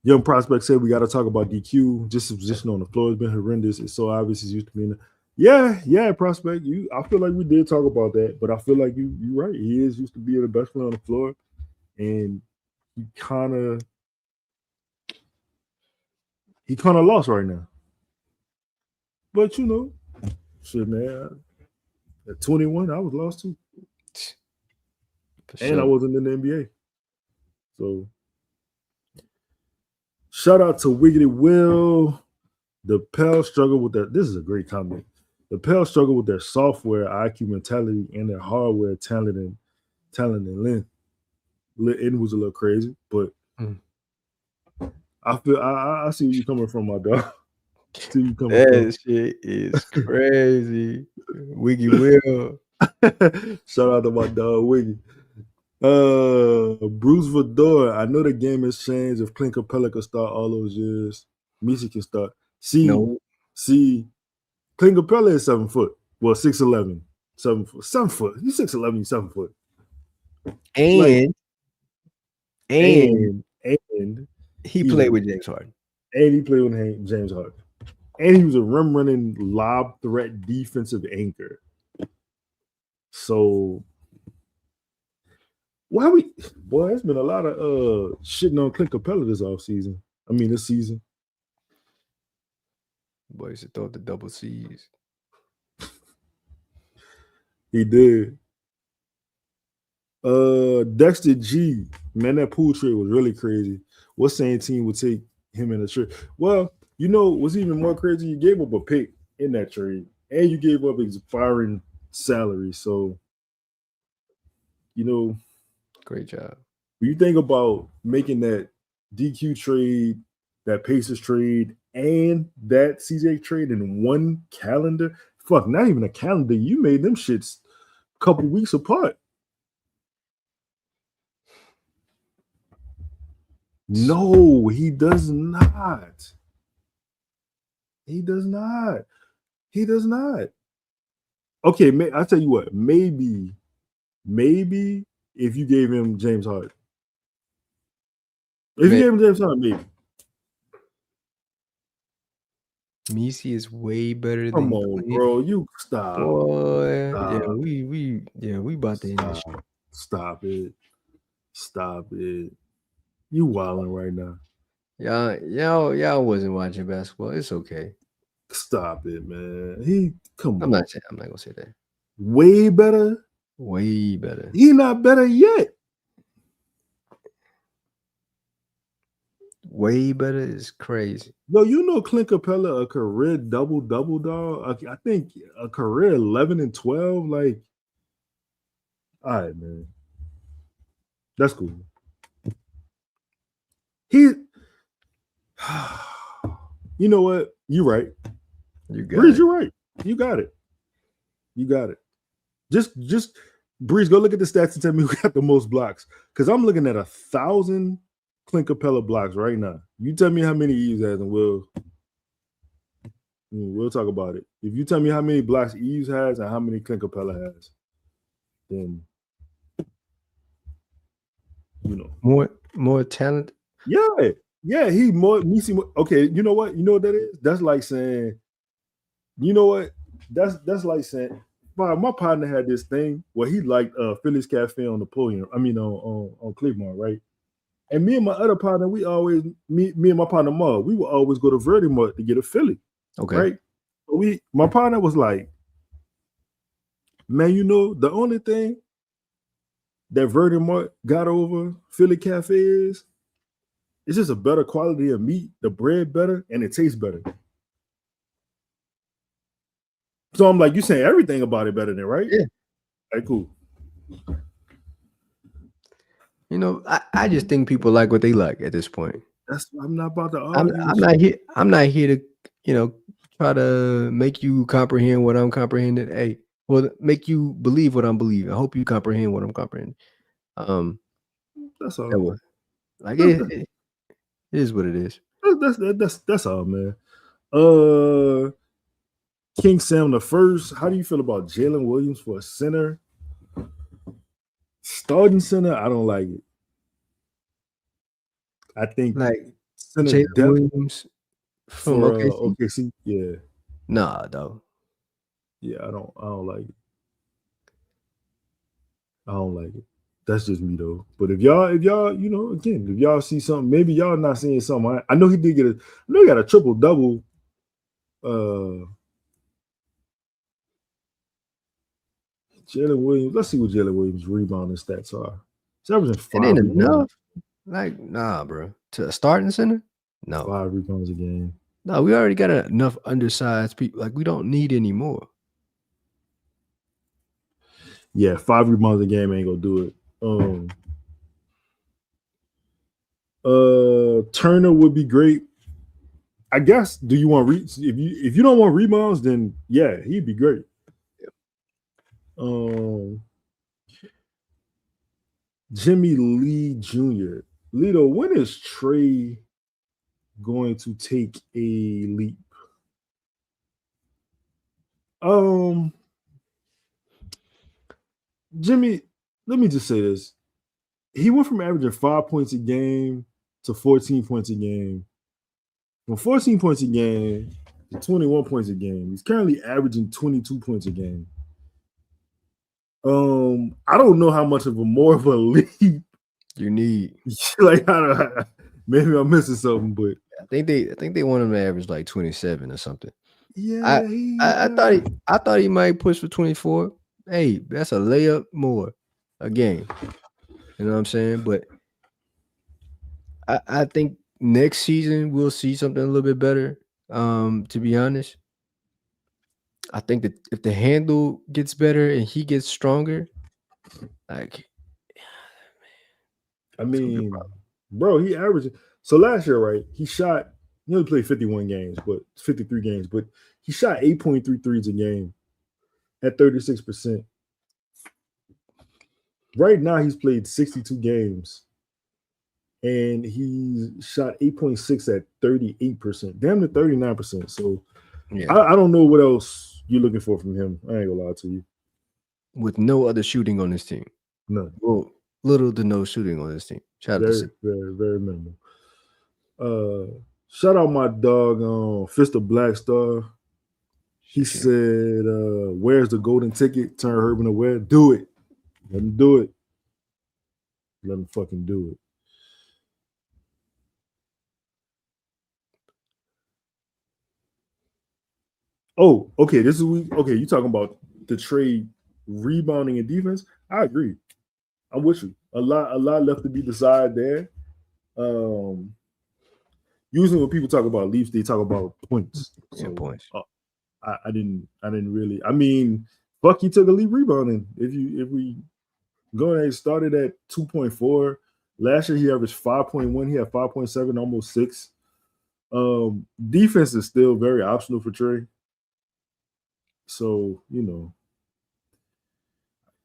Young prospect said we got to talk about DQ. Just his position on the floor has been horrendous. It's so obvious he's used to being. Yeah, prospect. I feel like we did talk about that, but I feel like you're right. He is used to being the best player on the floor, and he kind of lost right now. But shit, man. At 21, I was lost too. And I wasn't in the NBA. So shout out to Wiggity Will. The Pels struggle with that. This is a great comment. The Pels struggle with their software IQ mentality and their hardware talent and length. It was a little crazy, but I feel I see where you're coming from, my dog. That shit is crazy. Wiggy Will. Shout out to my dog Wiggy. Bruce Vador. I know the game has changed. If Clint Capella could start all those years, Misi can start. See, Clint Capella is 7 foot. Well, 6'11", 7 foot. 7 foot. He's 6'11", he's 7 foot. And he played with James Harden. And he played with James Harden. And he was a rim running lob threat defensive anchor. So there's been a lot of shitting on Clint Capella this offseason. I mean this season. Boy, he should throw up the double C's. He did. Dexter G, man, that pool trade was really crazy. What same team would take him in a trade? Well, what's even more crazy? You gave up a pick in that trade, and you gave up expiring salary. So, great job. When you think about making that DQ trade that Pacers trade and that CJ trade in one calendar. Fuck, not even a calendar. You made them shits a couple weeks apart. No, he does not. He does not. He does not. Okay, I'll tell you what. Maybe if you gave him James Harden. If you gave him James Harden, maybe. Messi is way better than Come on, bro. You stop. Boy, Stop. we about to end this shit. Stop it. Stop it. You wilding right now. Y'all wasn't watching basketball. It's okay. Stop it, man. Come on. I'm not gonna say that. Way better. Way better. He not better yet. Way better is crazy. Yo, you know Clint Capella, a career double-double, dog. I think a career 11 and 12. Like, all right, man. That's cool. You know what? You're right. Breeze, you're right. You got it. You got it. Just Breeze, go look at the stats and tell me who got the most blocks. Because I'm looking at 1,000 Clint Capella blocks right now. You tell me how many Eves has, and we'll talk about it. If you tell me how many blocks Eves has and how many Clint Capella has, then you know more talent. Yeah, he more. Okay, you know what? You know what that is? That's like saying, you know what? That's like saying, my partner had this thing where he liked Philly's Cafe on Napoleon. I mean on Cleveland, right? And me and my other partner, me and my partner Ma, we would always go to Verdi Mart to get a Philly. Okay. Right? My partner was like, man, you know, the only thing that Verdi Mart got over Philly Cafe is it's just a better quality of meat, the bread better, and it tastes better. So I'm like, you saying everything about it better than, right? Yeah. All right, cool. You know, I just think people like what they like at this point. I'm not about to argue. I'm not here to, you know, try to make you comprehend what I'm comprehending. Hey, well, make you believe what I'm believing. I hope you comprehend what I'm comprehending. That's all. Like it is what it is. That's all, man. King Sam the first. How do you feel about Jalen Williams for a center? Starting center, I don't like it. I think like center Jalen depth Williams from for OKC. OKC. Yeah. Nah, though. Yeah, I don't like it. I don't like it. That's just me though. But if y'all, you know, again, if y'all see something, maybe y'all not seeing something. I know he did get he got a triple-double. Jalen Williams. Let's see what Jalen Williams' rebounding stats are. He's averaging 5 It ain't rebounds. enough. Like, nah, bro. To a starting center? No. 5 rebounds a game. No, we already got enough undersized people. Like, we don't need any more. Yeah, 5 rebounds a game ain't gonna do it. Turner would be great. I guess. Do you want if you don't want rebounds, then yeah, he'd be great. Jimmy Lee Jr. Lito, when is Trey going to take a leap? Jimmy, let me just say this. He went from averaging 5 points a game to 14 points a game. From 14 points a game to 21 points a game. He's currently averaging 22 points a game. I don't know how much of more of a leap you need. Like, maybe I'm missing something, but I think they want him to average like 27 or something. Yeah, I thought he might push for 24. Hey, that's a layup more a game. You know what I'm saying? But I think next season we'll see something a little bit better. To be honest, I think that if the handle gets better and he gets stronger, like, I mean, bro, he averaged. So last year, right? He shot He only played 51 games, but 53 games, but he shot 8.3 threes a game at 36%. Right now, he's played 62 games, and he shot 8.6 at 38%, damn near 39%. So Yeah. I don't know what else you're looking for from him. I ain't gonna lie to you. With no other shooting on this team. None. Well, little to no shooting on this team. Shout out to Very, Sid. very, very minimal. Shout out my dog, Fist of Black Star. He said, where's the golden ticket? Turn Urban aware. Do it. Let him do it. Let him fucking do it. Oh, okay. This is okay. You talking about the trade rebounding and defense? I agree. I'm with you. A lot left to be decided there. Usually when people talk about Leafs, they talk about points. So, points. I didn't really. I mean, Bucky took a lead rebounding. If we go and started at 2.4. Last year he averaged 5.1. He had 5.7, almost 6. Defense is still very optional for Trey. So,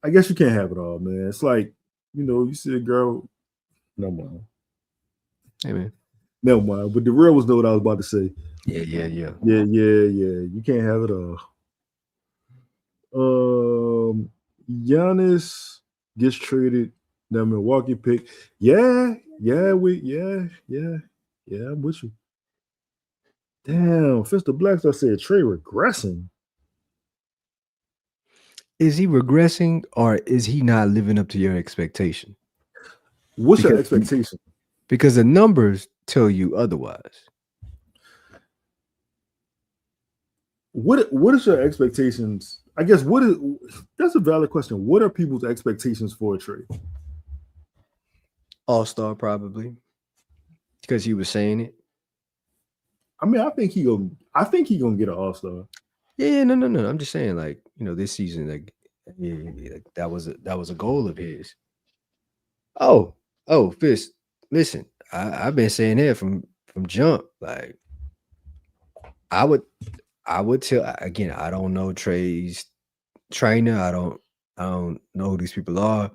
I guess you can't have it all, man. It's like, you see a girl. Never mind. Hey, man. Never mind. But the real was know what I was about to say. Yeah. Yeah. You can't have it all. Giannis gets traded. That Milwaukee pick. Yeah, I'm with you. Damn, Fist of Black Star said Trey regressing. Is he regressing or is he not living up to your expectation? What's your expectation? Because the numbers tell you otherwise. What is your expectations? I guess that's a valid question. What are people's expectations for a trade? All-star probably. Because he was saying it. I mean, I think he gonna get an all-star. Yeah, no. I'm just saying, like, this season, like, that was a goal of his. Oh, Fist. Listen, I've been saying that from jump. Like, I would tell again. I don't know Trey's trainer. I don't know who these people are.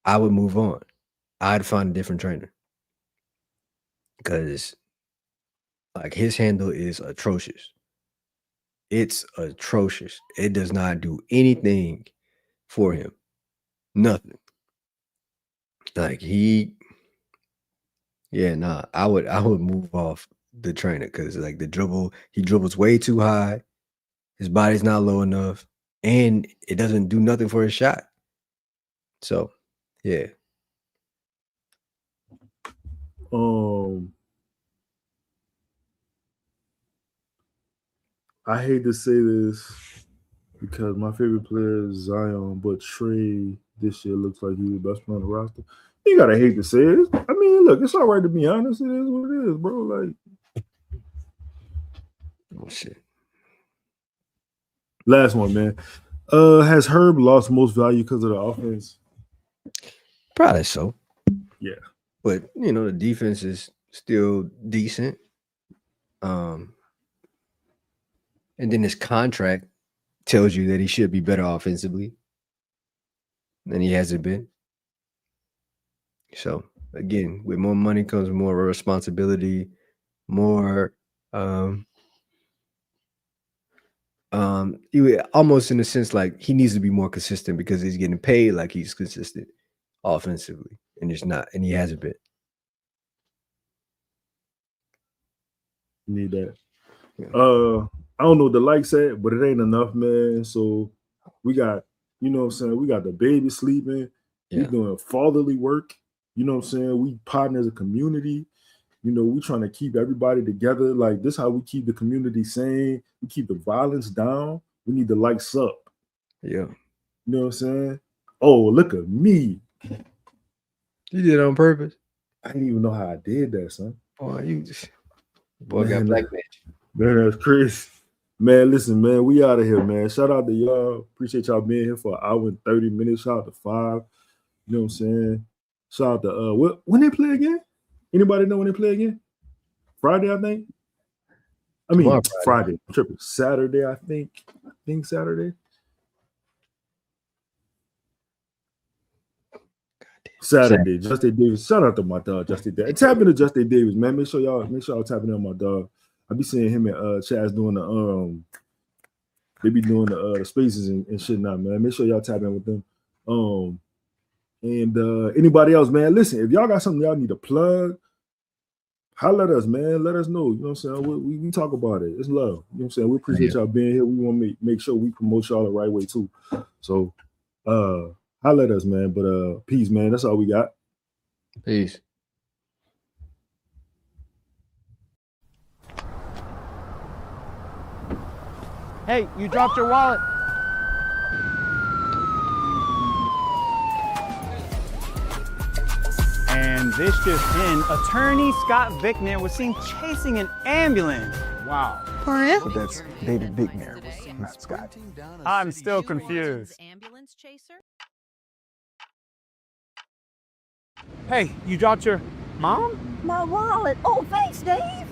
I would move on. I'd find a different trainer because, like, his handle is atrocious. It's atrocious. It does not do anything for him. Nothing. Like I would move off the trainer because, like, he dribbles way too high. His body's not low enough, and it doesn't do nothing for his shot. So, yeah. I hate to say this because my favorite player is Zion, but Trey this year looks like he's the best player on the roster. You gotta hate to say it. I mean, look, it's all right to be honest. It is what it is, bro. Like, oh shit. Last one, man. Has Herb lost most value because of the offense? Probably so. Yeah. But, the defense is still decent. And then his contract tells you that he should be better offensively than he hasn't been. So, again, with more money comes more responsibility, more almost in a sense like he needs to be more consistent because he's getting paid like he's consistent offensively, and he hasn't been. Need that. Yeah. I don't know what the like said, but it ain't enough, man. So we got, we got the baby sleeping. Yeah. We doing fatherly work. You know what I'm saying? We partner as a community. We trying to keep everybody together. Like, this how we keep the community sane. We keep the violence down. We need the likes up. Yeah. You know what I'm saying? Oh, look at me. You did it on purpose? I didn't even know how I did that, son. Boy, got black magic. Man, that's crazy. Man, listen, man, we out of here, man. Shout out to y'all. Appreciate y'all being here for an hour and 30 minutes. Shout out to 5. You know what I'm saying? Shout out to when they play again? Anybody know when they play again? Friday, I think. I mean, Tomorrow, Friday. I'm tripping. Saturday, I think. Saturday. Saturday. Justin Davis. Shout out to my dog, Justin Davis. Tap into Justin Davis, man. Make sure y'all tapping in on my dog. I be seeing him and Chaz doing the they be doing the spaces and shit now, man. Make sure y'all tap in with them. And anybody else, man. Listen, if y'all got something y'all need to plug, holler at us, man. Let us know. You know what I'm saying? We talk about it. It's love. You know what I'm saying? We appreciate y'all being here. We want to make sure we promote y'all the right way too. So holler at us, man. But peace, man. That's all we got. Peace. Hey, you dropped your wallet. And this just in, attorney Scott Vickner was seen chasing an ambulance. Wow. For real? But that's David Vickner, not Scott. I'm still confused. Ambulance chaser? Hey, you dropped your mom? My wallet. Oh, thanks, Dave.